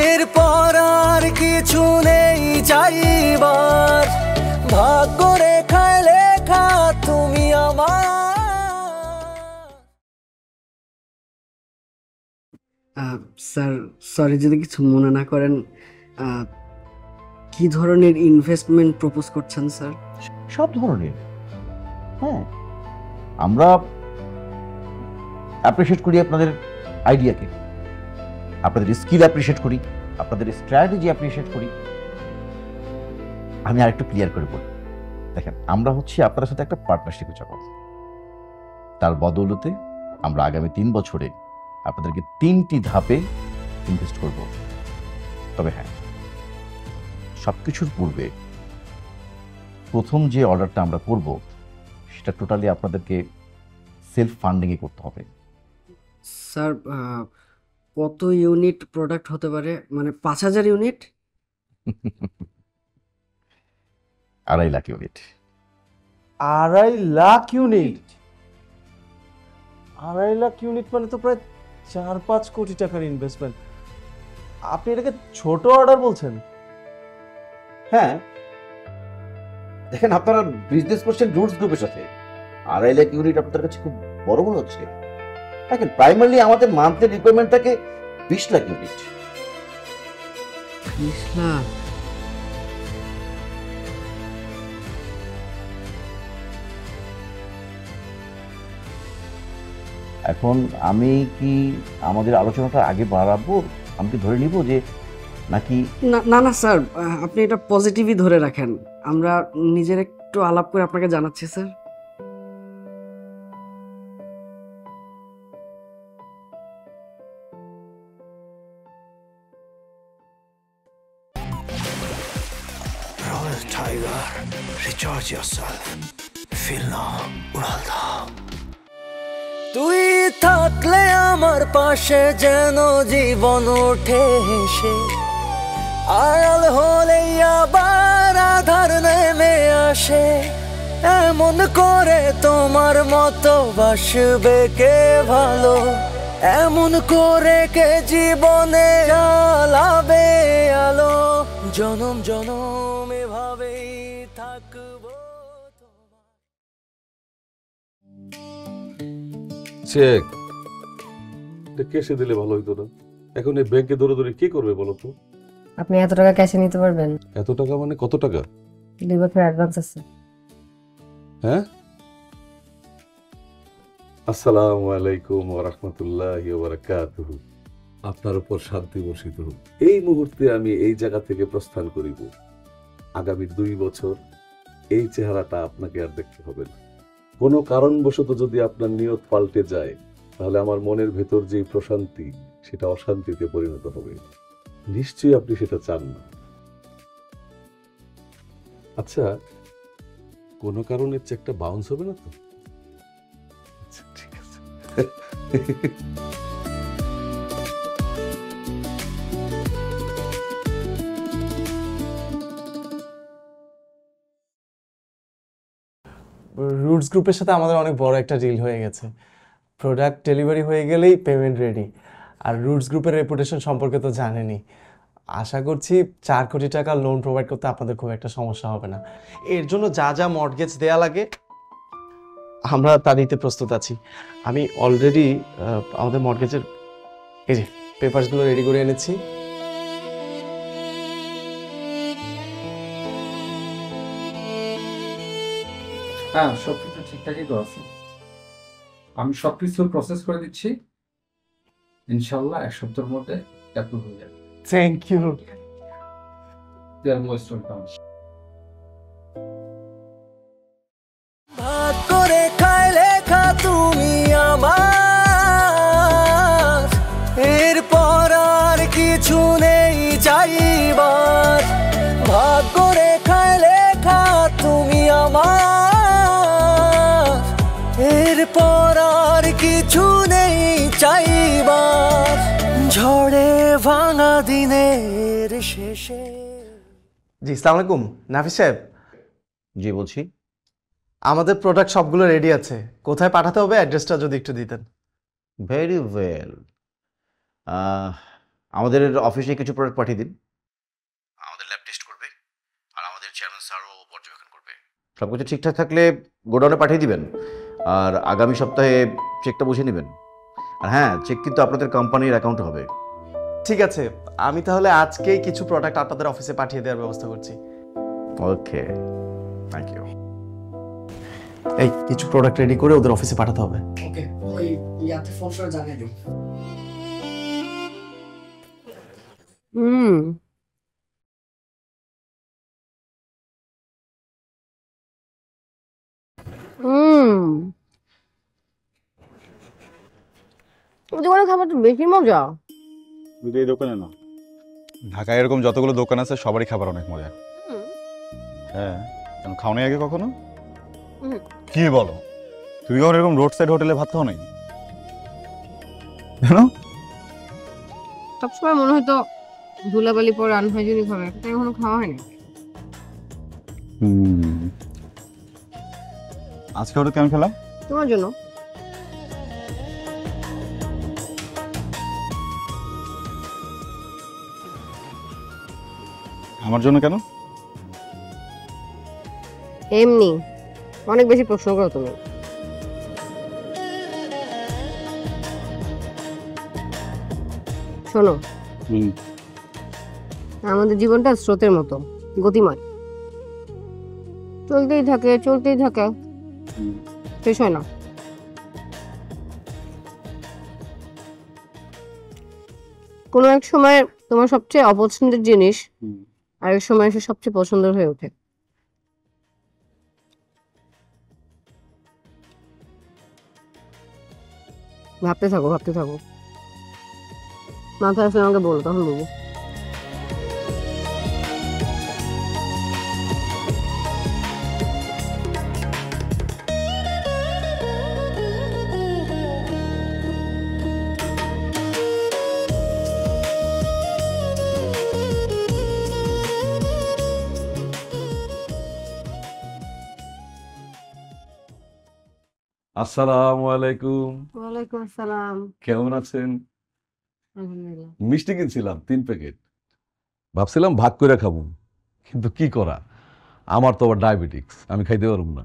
এরপর আর কিছু নেই চাইবার, ভাগ্য রেখায় লেখা তুমি আমার। স্যার সরি যদি কিছু মনে না করেন, কি ধরনের ইনভেস্টমেন্ট প্রপোজ করছেন স্যার? সব ধরনের। হ্যাঁ, আমরা অ্যাপ্রিশিয়েট করি আপনাদের আইডিয়াকে, আপনাদের স্কিল অ্যাপ্রিশিয়েট করি, আপনাদের স্ট্র্যাটেজি অ্যাপ্রিশিয়েট করি। আমি আরেকটু ক্লিয়ার করে বলি, দেখেন আমরা হচ্ছে আপনাদের সাথে একটা পার্টনারশিপে যাব, তার বদৌলতে আমরা আগামী 3 বছরে আপনাদেরকে 3টি ধাপে ইনভেস্ট করব। তবে হ্যাঁ, সবকিছুর পূর্বে প্রথম যে অর্ডারটা আমরা করব সেটা টোটালি আপনাদেরকে সেলফ ফান্ডিংয়ে করতে হবে। স্যার কত ইউনিট প্রোডাক্ট হতে পারে, মানে 5000 unit? 2.5 lakh unit. 2.5 lakh unit? 2.5 lakh unit মানে তো প্রায় 4-5 কোটি টাকার ইনভেস্টমেন্ট। আপনি এটাকে ছোট অর্ডার বলছেন? হ্যাঁ, দেখেন আপনারা বিজনেস করছেন রুটস গ্রুপের সাথে, 2.5 লাখ ইউনিট আপনাদের কাছে খুব বড় মনে হচ্ছে। দেখেন প্রাইমারলি আমাদের মান্থলি রিকোয়ারমেন্ট থাকে 20 লাখ ইউনিট। 20 লাখ? এখন আমি কি আমাদের আলোচনাটা আগে বাড়াবো? আমি কি ধরে নিব যে নাকি? না না না স্যার, আপনি এটা পজিটিভই ধরে রাখেন। আমরা নিজের একটু আলাপ করে আপনাকে জানাচ্ছি sir. Royal Tiger, recharge yourself. Feel now, Uralda. তুই থাকলে আমার পাশে যেন জীবন ওঠে হেসে, আড়াল হলেই আবার আধার নেমে আসে। এমন করে তোমার মতো বাসবে কে ভালো, এমন করে কে জীবনে জ্বালাবে আলো। জনম জনম এভাবেই থাকবো। চেক কেসে দিলে ভালো হইতো না? এখন এই ব্যাংকে ধরে ধরে কি করবে বলো তো? আপনি এত টাকা ক্যাশে নিতে পারবেন? এত টাকা মানে কত টাকা? 2 বছর অ্যাডভান্স আছে। হ্যাঁ, আসসালামু আলাইকুম ওয়া রাহমাতুল্লাহি ওয়া বারাকাতুহু। আপনার উপর শান্তি বর্ষিত হোক। এই মুহূর্তে আমি এই জায়গা থেকে প্রস্থান করিব। আগামী 2 বছর এই চেহারাটা আপনাকে আর দেখতে হবে না। কোনো কারণবশত যদি আপনার নিয়ত পাল্টে যায়, তাহলে আমার মনের ভেতর যে প্রশান্তি, সেটা অশান্তিতে পরিণত হবে। নিশ্চয়ই আপনি সেটা চান না। আচ্ছা, কোনো কারণে চেকটা বাউন্স হবে না তো? আচ্ছা, ঠিক আছে। রুটস গ্রুপের সাথে আমাদের অনেক বড় একটা ডিল হয়ে গেছে। প্রোডাক্ট ডেলিভারি হয়ে গেলেই পেমেন্ট রেডি। আর রুটস গ্রুপের রেপুটেশন সম্পর্কে তো জানেনই। আশা করছি 4 কোটি টাকা লোন প্রোভাইড করতে আপনাদের খুব একটা সমস্যা হবে না। এর জন্য যা যা মর্টগেজ দেয়া লাগে আমরা তা দিতে প্রস্তুত আছি। আমি অলরেডি আমাদের মর্টগেজের এই যে পেপারসগুলো রেডি করে এনেছি। হ্যাঁ, সব কিছু ঠিকঠাকই তো আছে। আমি সব কিছু প্রসেস করে দিচ্ছি, ইনশাল্লাহ 1 সপ্তাহের মধ্যে অ্যাপ্রুভ হয়ে যাবে। Thank you. You are most welcome. ভাগ করে খাই লেখা তুমি আমার, এরপর আর কিছু নেই চাইবার। ভাগ করে খাই লেখা তুমি আমার, এরপর আর কিছু নেই চাইবার। ঝড়ে ভাঙা দিনের শেষে। জি, আসসালামু আলাইকুম নাফিস সাহেব। জি বলছি। আমাদের প্রোডাক্ট সবগুলো রেডি আছে। কোথায় পাঠাতে হবে অ্যাড্রেসটা যদি একটু দিতেন। Very well. আমাদের অফিসে কিছু প্রোডাক্ট পাঠিয়ে দিন। আমাদের ল্যাব টেস্ট করবে আর আমাদের চেয়ারম্যান স্যারও পর্যবেক্ষণ করবে। সব কিছু ঠিকঠাক থাকলে গোডাউনে পাঠিয়ে দিবেন। আর আগামী সপ্তাহে চেকটা বুঝে নেবেন। আর হ্যাঁ, চেক কিন্তু আপনাদের কোম্পানির অ্যাকাউন্টে হবে। ঠিক আছে, আমি তাহলে আজকেই কিছু প্রোডাক্ট আপনাদের অফিসে পাঠিয়ে দেওয়ার ব্যবস্থা করছি। ওকে, থ্যাংক ইউ। এই কিছু প্রোডাক্ট রেডি করে ওদের অফিসে পাঠাতে হবে। ওকে, ওই ইয়াতে ফোন করে জানিয়ে দিন। দোকানে খাবার তো বেশি মজা। শুধু এই দোকানে না, ঢাকায় এরকম যতগুলো দোকান আছে সবারই খাবার অনেক মজা। হ্যাঁ, কেন খাও নাই আগে কখনো? কি বলো, তুমি কখন এরকম রোড সাইড হোটেলে ভাত খাও নাই? কেন? সবসময় মনে হয়তো ধুলাবালি পরে আনহাইজেনিক হবে, তাই এখনো খাওয়া হয়নি। আজকে হঠাৎ কেন খেলাম? তোমার জন্য। আমার জন্য কেন? এমনি অনেক বেশি প্রশ্ন করো তুমি। শোনো, আমাদের জীবনটা স্রোতের মতো গতিময়, চলতেই থাকে চলতেই থাকে, শেষ হয় না। কোনো এক সময় তোমার সবচেয়ে অপছন্দের জিনিস আরেক সময় এসে সবচেয়ে পছন্দের হয়ে ওঠে। ভাবতে থাকো ভাবতে থাকো, মাথায় আসলে আমাকে বলো, তখন বলবো। আসসালামু আলাইকুম। ওয়ালাইকুম আসসালাম। কেমন আছেন? আলহামদুলিল্লাহ। মিষ্টি কিনছিলাম 3 প্যাকেট, ভাবছিলাম ভাগ করে খাবো, কিন্তু কি করা, আমার তো আবার ডায়াবেটিক্স, আমি খাইতে পারব না।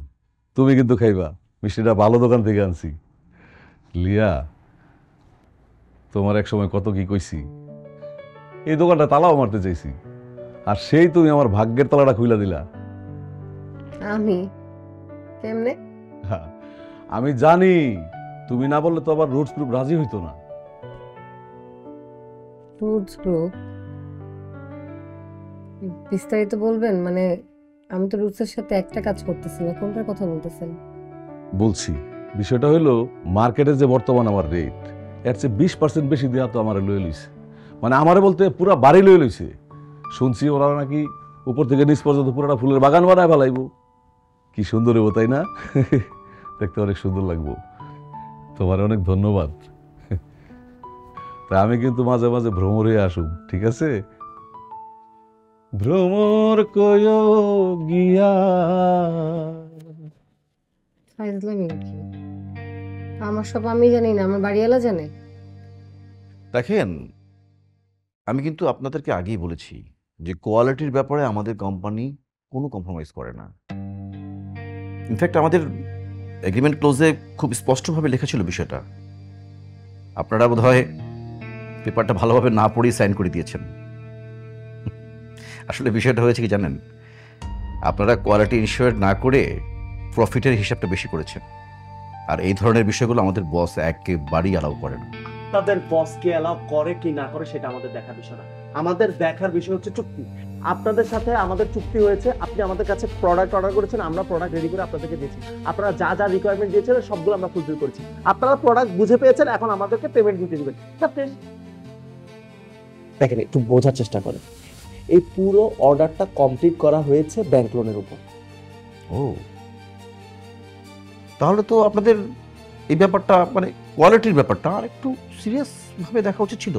তুমি কিন্তু খাইবা, মিষ্টিটা ভালো দোকান থেকে আনছি। লিয়া, তোমার এক সময় কত কি কইছি, এই দোকানটা তালাও মারতে চাইছি, আর সেই তুমি আমার ভাগ্যের তালাটা খুইলা দিলা। আমি কেমনে? হ্যাঁ, আমি জানি, তুমি না বললে তো আবার রুটস গ্রুপ রাজি হইতো না। রুটস গ্রুপ বিস্তারিত বলবেন? মানে আমি তো রুটসের সাথে একটা কাজ করতেছি না, কোনটার কথা বলতেছেন? বলছি, বিষয়টা হলো মার্কেটে যে বর্তমান আমার রেট, এর চেয়ে 20% বেশি দেওয়া তো আমার লয়ে লইছে, মানে আমারে বলতে পুরা বাড়ি লয়ে লইছে। শুনছি ওরা নাকি উপর থেকে নিচ পর্যন্ত পুরোটা ফুলের বাগান বানায় ফেলাইবো। কি সুন্দর হবো তাই না? দেখতে অনেক সুন্দর লাগবো। তোমার অনেক ধন্যবাদ। তা আমি কিন্তু মাঝে মাঝে ভ্রমরে আসুম, ঠিক আছে? ভ্রমর কয় গিয়া। ফাইজলামি নাকি? আমার সব আমি জানি না, আমার বাড়িওয়ালা জানে। দেখেন, আমি কিন্তু আপনাদেরকে আগেই বলেছি যে কোয়ালিটির ব্যাপারে আমাদের কোম্পানি কোনো কম্প্রোমাইজ করে না। ইনফ্যাক্ট আমাদের এগ্রিমেন্ট ক্লোজে খুব স্পষ্টভাবে লেখা ছিল বিষয়টা। আপনারা বোধহয় পেপারটা ভালোভাবে না পড়েই সাইন করে দিয়েছেন। আসলে বিষয়টা হয়েছে কি জানেন, আপনারা কোয়ালিটি ইনশিওর না করে প্রফিটের হিসাবটা বেশি করেছেন, আর এই ধরনের বিষয়গুলো আমাদের বস একেবারেই অ্যালাউ করে না। তাদের বসকে অ্যালাউ করে কি না করে সেটা আমাদের দেখার বিষয় না, আমাদের দেখার বিষয় হচ্ছে চুক্তি। আপনাদের সাথে আমাদের চুক্তি হয়েছে, আপনি আমাদের কাছে প্রোডাক্ট অর্ডার করেছেন, আমরা প্রোডাক্ট রেডি করে আপনাদেরকে দিয়েছি, আপনারা যা যা রিকোয়ারমেন্ট দিয়েছেন সবগুলো আমরা ফুলফিল করেছি, আপনারা প্রোডাক্ট বুঝে পেয়েছেন, এখন আমাদেরকে পেমেন্ট দিতে দিবেন। দেখেন, একটু বোঝার চেষ্টা করেন, এই পুরো অর্ডারটা কমপ্লিট করা হয়েছে ব্যাংক লোনের উপর। ও, তাহলে তো আপনাদের এই ব্যাপারটা, মানে কোয়ালিটির ব্যাপারটা আর একটু সিরিয়াস ভাবে দেখা উচিত ছিল।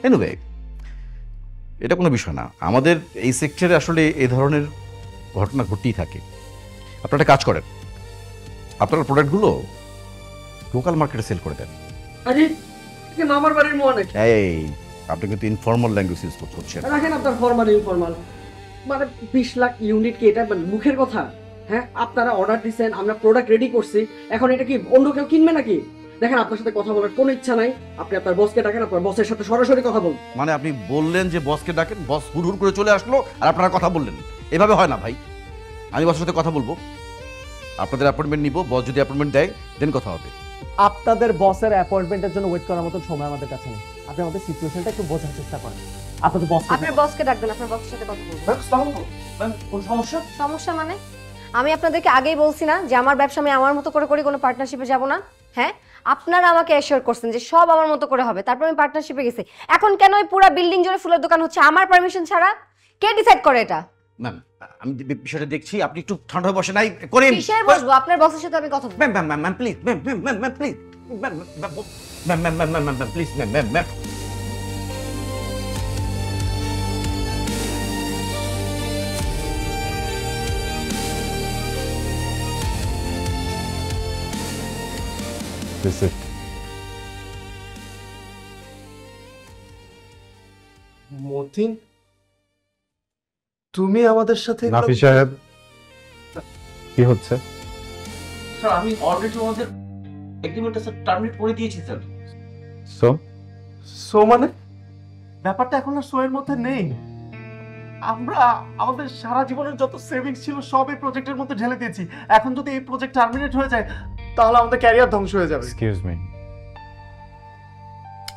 এনিওয়ে, এটা কোনো বিষয় না। আমাদের এই সেক্টরে আসলে এই ধরনের ঘটনা ঘটতেই থাকে। আপনারা একটা কাজ করেন, আপনারা প্রোডাক্টগুলো লোকাল মার্কেটে সেল করে দেন। আরে এটা মামার বাড়ির মোয়া নাকি? এই, আপনি কিন্তু ইনফর্মাল ল্যাঙ্গুয়েজ ইউজ করছেন। রাখেন আপনার ফরমাল ইনফরমাল, মানে 20 লাখ ইউনিট কি এটা মুখের কথা? হ্যাঁ, আপনারা অর্ডার দিচ্ছেন, আমরা প্রোডাক্ট রেডি করছি, এখন এটা কি অন্য কেউ কিনবে নাকি? দেখেন, আপনার সাথে কথা বলার কোনো ইচ্ছা নাই, আপনি আপনার বসকে ডাকেন, আপনার বসের সাথে সরাসরি কথা বলুন। মানে আপনি বললেন যে বসকে ডাকেন, বস হুড় করে চলে আসলো আর আপনারা কথা বললেন? এভাবে হয় না ভাই। আমি বসের সাথে কথা বলবো, আপনাদের অ্যাপয়েন্টমেন্ট নিব, বস যদি অ্যাপয়েন্টমেন্ট দেয় দেন কথা হবে। আপনাদের বসের অ্যাপয়েন্টমেন্টের জন্য ওয়েট করার মতো সময় আমাদের কাছে নেই, আপনি আমাদের সিচুয়েশনটা একটু বোঝার চেষ্টা করেন। আপনাদের বস, আপনার বসকে ডাকবেন, আপনার বসের সাথে কথা বলবেন। কোন সমস্যা? সমস্যা মানে আমি আপনাদেরকে আগেই বলছি না যে আমার ব্যবসা আমি আমার মতো করে করি, কোনো পার্টনারশিপে যাব না। হ্যাঁ, আপনারা আমাকে অ্যাসিওর করছেন যে সব আমার মতো করে হবে, তারপর আমি পার্টনারশিপে গেছি। এখন কেন ওই পুরো বিল্ডিং জুড়ে ফুলের দোকান হচ্ছে আমার পারমিশন ছাড়া? কে ডিসাইড করে এটা? ম্যাম, আমি বিষয়টা দেখছি, আপনি একটু ঠান্ডা হয়ে বসে নাই করেন। কিসের বসবো? আপনার বসের সাথে আমি কথা বলবো। Ma'am ma'am ma'am please, ma'am ma'am ma'am ma'am please, ma'am ma'am ma'am ma'am ma'am ma'am please, ma'am ma'am ma'am. Matin, তুমি আমাদের সাথে নাফি সাহেব কি হচ্ছে? স্যার আমি অলরেডি আমাদের এগ্রিমেন্টটা স্যার টার্মিনেট করে দিয়েছি স্যার। সো সো মানে ব্যাপারটা এখন আর সো এর মধ্যে নেই। আমরা আমাদের সারা জীবনের যত সেভিংস ছিল সব এই প্রজেক্টের মধ্যে ঢেলে দিয়েছি। এখন যদি এই প্রজেক্ট টার্মিনেট হয়ে যায় তাহলে আমাদের ক্যারিয়ার ধ্বংস হয়ে যাবে। এক্সকিউজ মি,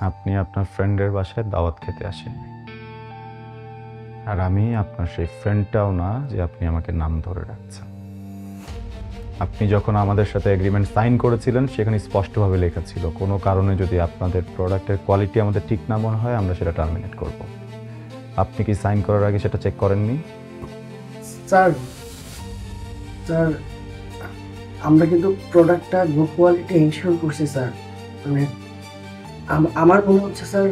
আপনি আপনার ফ্রেন্ডের বাসায় দাওয়াত খেতে আসেন, আর আমি আপনার সেই ফ্রেন্ডটাও না যে আপনি আমাকে নাম ধরে রাখছেন। আপনি যখন আমাদের সাথে এগ্রিমেন্ট সাইন করেছিলেন সেখানে স্পষ্টভাবে লেখা ছিল কোনো কারণে যদি আপনাদের প্রোডাক্টের কোয়ালিটি আমাদের ঠিক না মনে হয় আমরা সেটা টার্মিনেট করব। আপনি কি সাইন করার আগে সেটা চেক করেননি? স্যার স্যার আমরা কিন্তু প্রোডাক্টটা গুড কোয়ালিটি ইনশিওর করছি স্যার। মানে আমার মনে হচ্ছে স্যার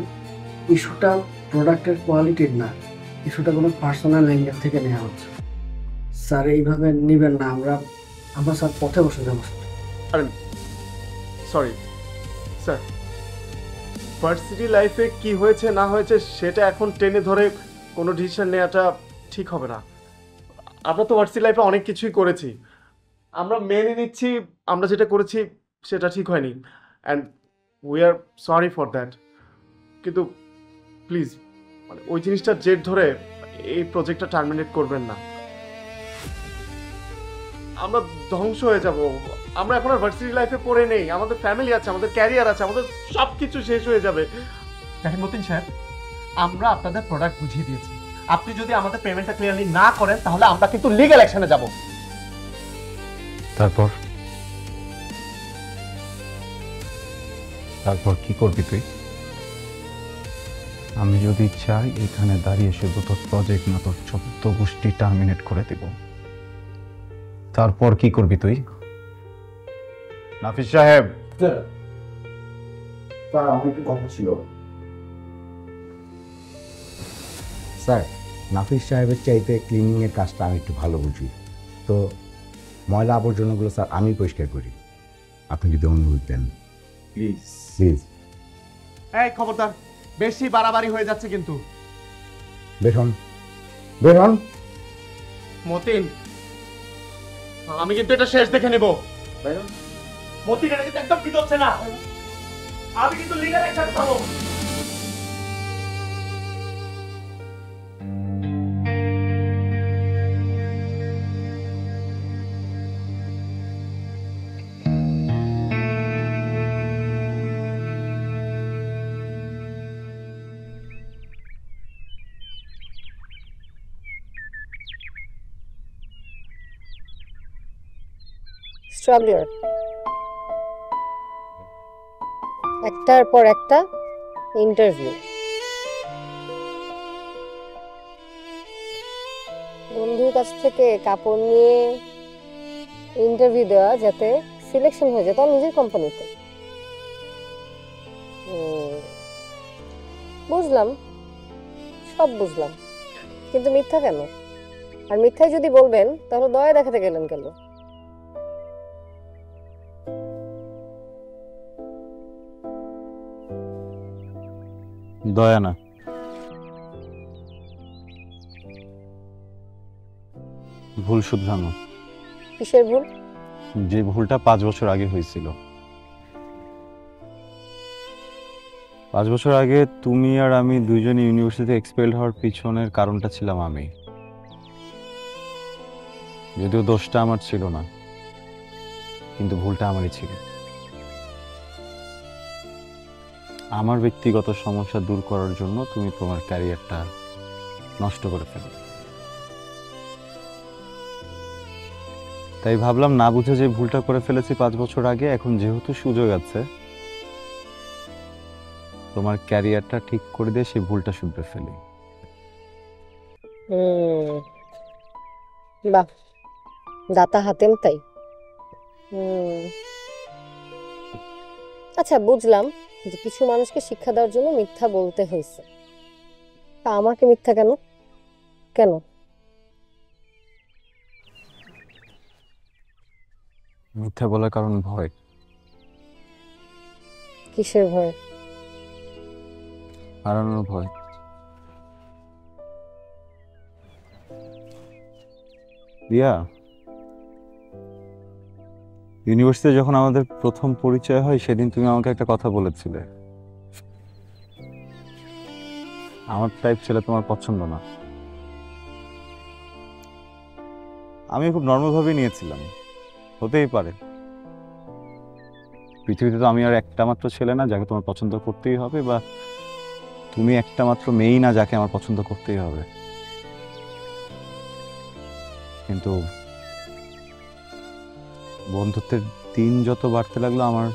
ইস্যুটা প্রোডাক্টের কোয়ালিটির না, ইস্যুটা কোনো পার্সোনাল অ্যাঙ্গেল থেকে নেওয়া হচ্ছে। স্যার এইভাবে নেবেন না, আমরা স্যার পথে বসে যাবো। সরি স্যার, ভার্সিটি লাইফে কি হয়েছে না হয়েছে সেটা এখন টেনে ধরে কোনো ডিসিশন নেওয়াটা ঠিক হবে না। আমরা তো ভার্সিটি লাইফে অনেক কিছুই করেছি, আমরা মেনে নিচ্ছি আমরা যেটা করেছি সেটা ঠিক হয়নি, and we are sorry for that. কিন্তু প্লিজ মানে ওই জিনিসটার জেদ ধরে এই প্রজেক্টটা টার্মিনেট করবেন না। আমরা ধ্বংস হয়ে যাব। আমরা এখন আর ভার্সিটি লাইফে পড়ে নেই, আমাদের ফ্যামিলি আছে, আমাদের ক্যারিয়ার আছে, আমাদের সব কিছু শেষ হয়ে যাবে। দেখেন মতিন সাহেব, আমরা আপনাদের প্রোডাক্ট বুঝিয়ে দিয়েছি, আপনি যদি আমাদের পেমেন্টটা ক্লিয়ারলি না করেন তাহলে আমরা কিন্তু লিগ্যাল অ্যাকশনে যাব। তারপর কি করবি তুই? আমি যদি চাই এখানে দাঁড়িয়ে শুধু তোর প্রজেক্ট না তোর 14 গোষ্ঠী টার্মিনেট করে দেব। তারপর কি করবি তুই? নাফিস সাহেব, স্যার আমার একটু কথা ছিল। স্যার নাফিস সাহেবের চাইতে ক্লিনিংয়ের কাজটা আমি একটু ভালো বুঝি, তো ময়লা আবর্জনাগুলো স্যার আমি পরিষ্কার করি, আপনি যদি অনুরোধ দেন প্লিজ প্লিজ। এই খবরদার, বেশি বাড়াবাড়ি হয়ে যাচ্ছে কিন্তু। বেরোন বেরোন। মতিন, আমি কিন্তু এটা শেষ দেখে নেব। মতিন, এটা কিন্তু একদম ঠিক হচ্ছে না, আমি কিন্তু লিগ্যাল অ্যাকশন পাবো। স্ট্রাগলার, একটার পর একটা ইন্টারভিউ। বন্ধুর কাছ থেকে কাপড় নিয়ে ইন্টারভিউ দেওয়া যাতে সিলেকশন হয়ে যায় তার নিজের কোম্পানিতে। বুঝলাম, সব বুঝলাম, কিন্তু মিথ্যা কেন? আর মিথ্যাই যদি বলবেন তাহলে দয়া দেখাতে গেলেন কেন? দয়া না, ভুল শুধরানো। কিসের ভুল? যে ভুলটা 5 বছর আগে হয়েছিল। 5 বছর আগে তুমি আর আমি দুইজনে ইউনিভার্সিটিতে এক্সপেলড হওয়ার পিছনের কারণটা ছিলাম আমি, যদিও দোষটা আমার ছিল না, কিন্তু ভুলটা আমারই ছিল। আমার ব্যক্তিগত সমস্যা দূর করার জন্য তুমি তোমার ক্যারিয়ারটা নষ্ট করে ফেলো। তাই ভাবলাম না বুঝে যে ভুলটা করে ফেলেছি 5 বছর আগে, এখন যেহেতু সুযোগ আছে তোমার ক্যারিয়ারটা ঠিক করে দিয়ে সেই ভুলটা শুধরে ফেলি। বাহ, দাতা হাতেম তাই। আচ্ছা, বুঝলাম যে কিছু মানুষকে শিক্ষা দেওয়ার জন্য মিথ্যা বলতে হয়েছে, তা আমাকে মিথ্যা কেন কেন? মিথ্যা বলার কারণ ভয়। কিসের ভয়? হারানোর ভয়। রিয়া, ইউনিভার্সিটিতে যখন আমাদের প্রথম পরিচয় হয় সেদিন তুমি আমাকে একটা কথা বলেছিলে, আমার টাইপ ছেলে তোমার পছন্দ না। আমি খুব নর্মাল ভাবেই নিয়েছিলাম, হতেই পারে। পৃথিবীতে তো আমি আর একটা মাত্র ছেলে না যাকে তোমার পছন্দ করতেই হবে, বা তুমি একটা মাত্র মেয়েই না যাকে আমার পছন্দ করতেই হবে। কিন্তু বন্ধুত্বের দিন যত বাড়তে লাগলো আমার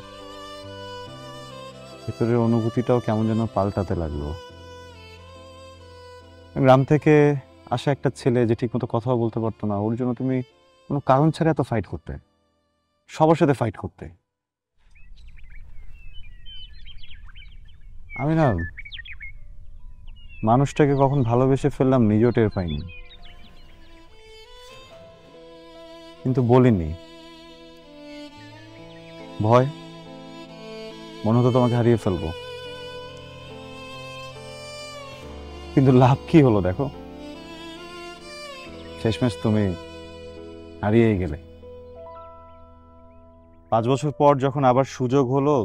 ভেতরের অনুভূতিটাও কেমন যেন পাল্টাতে লাগলো। গ্রাম থেকে আসা একটা ছেলে যে ঠিক মতো কথাও বলতে পারতো না, ওর জন্য তুমি কোনো কারণ ছাড়া এত ফাইট করতে, সবার সাথে ফাইট করতে। আমি না মানুষটাকে কখন ভালোবেসে ফেললাম নিজেও টের পাইনি, কিন্তু বলিনি। ভয়, মনে হতো তোমাকে হারিয়ে ফেলবো, কিন্তু লাভ কি হলো দেখো, শেষমেশ তুমি হারিয়েই গেলে। 5 বছর পর যখন আবার সুযোগ হলো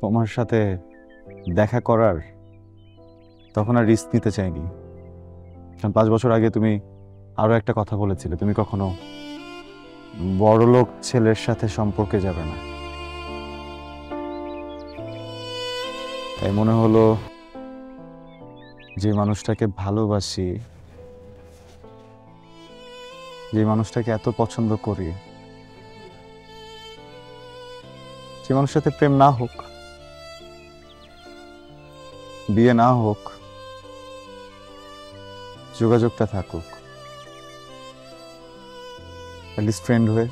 তোমার সাথে দেখা করার, তখন আর রিস্ক নিতে চাইনি। কারণ 5 বছর আগে তুমি আরো একটা কথা বলেছিলে, তুমি কখনো বড়লোক ছেলের সাথে সম্পর্কে যাবে না। তাই মনে হলো যে মানুষটাকে ভালোবাসি, যে মানুষটাকে এত পছন্দ করি, যে মানুষের সাথে প্রেম না হোক, বিয়ে না হোক, যোগাযোগটা থাকুক, ফ্রেন্ড হয়ে।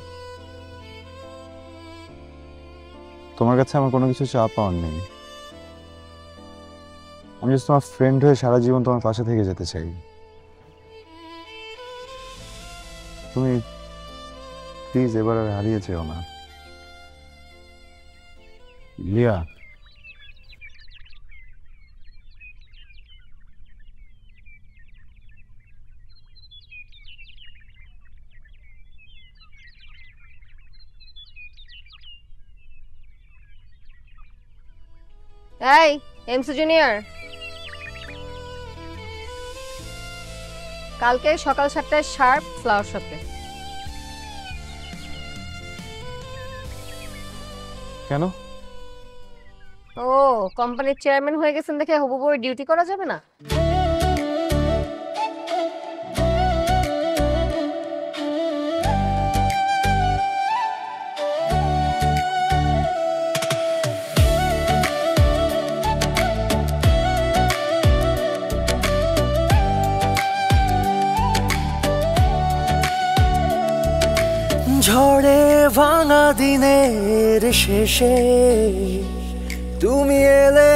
তোমার কাছে আমার কোনো কিছু চাওয়া পাওয়ার নেই, আমি জাস্ট তোমার ফ্রেন্ড হয়ে সারা জীবন তোমার পাশে থেকে যেতে চাই। তুমি প্লিজ এবার আর হারিয়ে যেও না লিয়া। এই এমসি জুনিয়র, কালকে সকাল 7টায় শার্প ফ্লাওয়ার শপে। কেন? ও, কোম্পানির চেয়ারম্যান হয়ে গেছেন দেখে হবু বউয়ের ডিউটি করা যাবে না? ঝড়ে ভাঙা দিনের শেষে তুমি এলে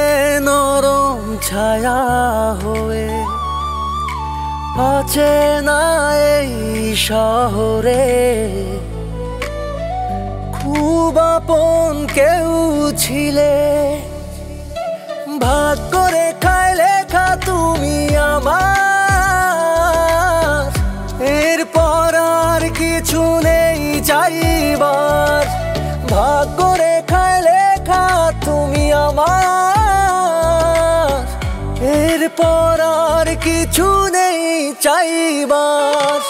নরম ছায়া হয়ে, অচেনা এই শহরে খুব আপন কেউ ছিলে, ভাগ করে খাই লেখা তুমি আমার, এরপর আর কিছু নেই চাইবার, ভাগ করে খাই লেখা তুমি আমার, এরপর আর কিছু নেই চাইবার।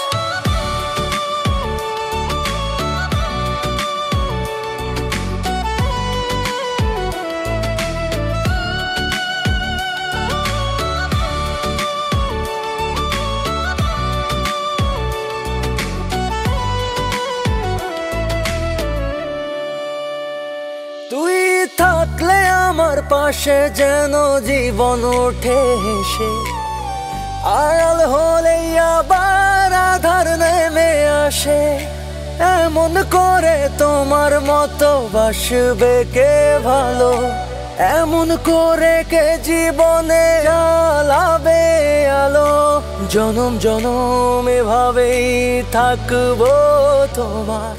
তুই থাকলে আমার পাশে যেন জীবন ওঠে হেসে, আড়াল হলেই আবার আধার নেমে আসে, এমন করে তোমার মতো বাসবে কে ভালো, এমন করে কে জীবনে জ্বালাবে আলো, জনম জনম এভাবেই থাকবো তোমার।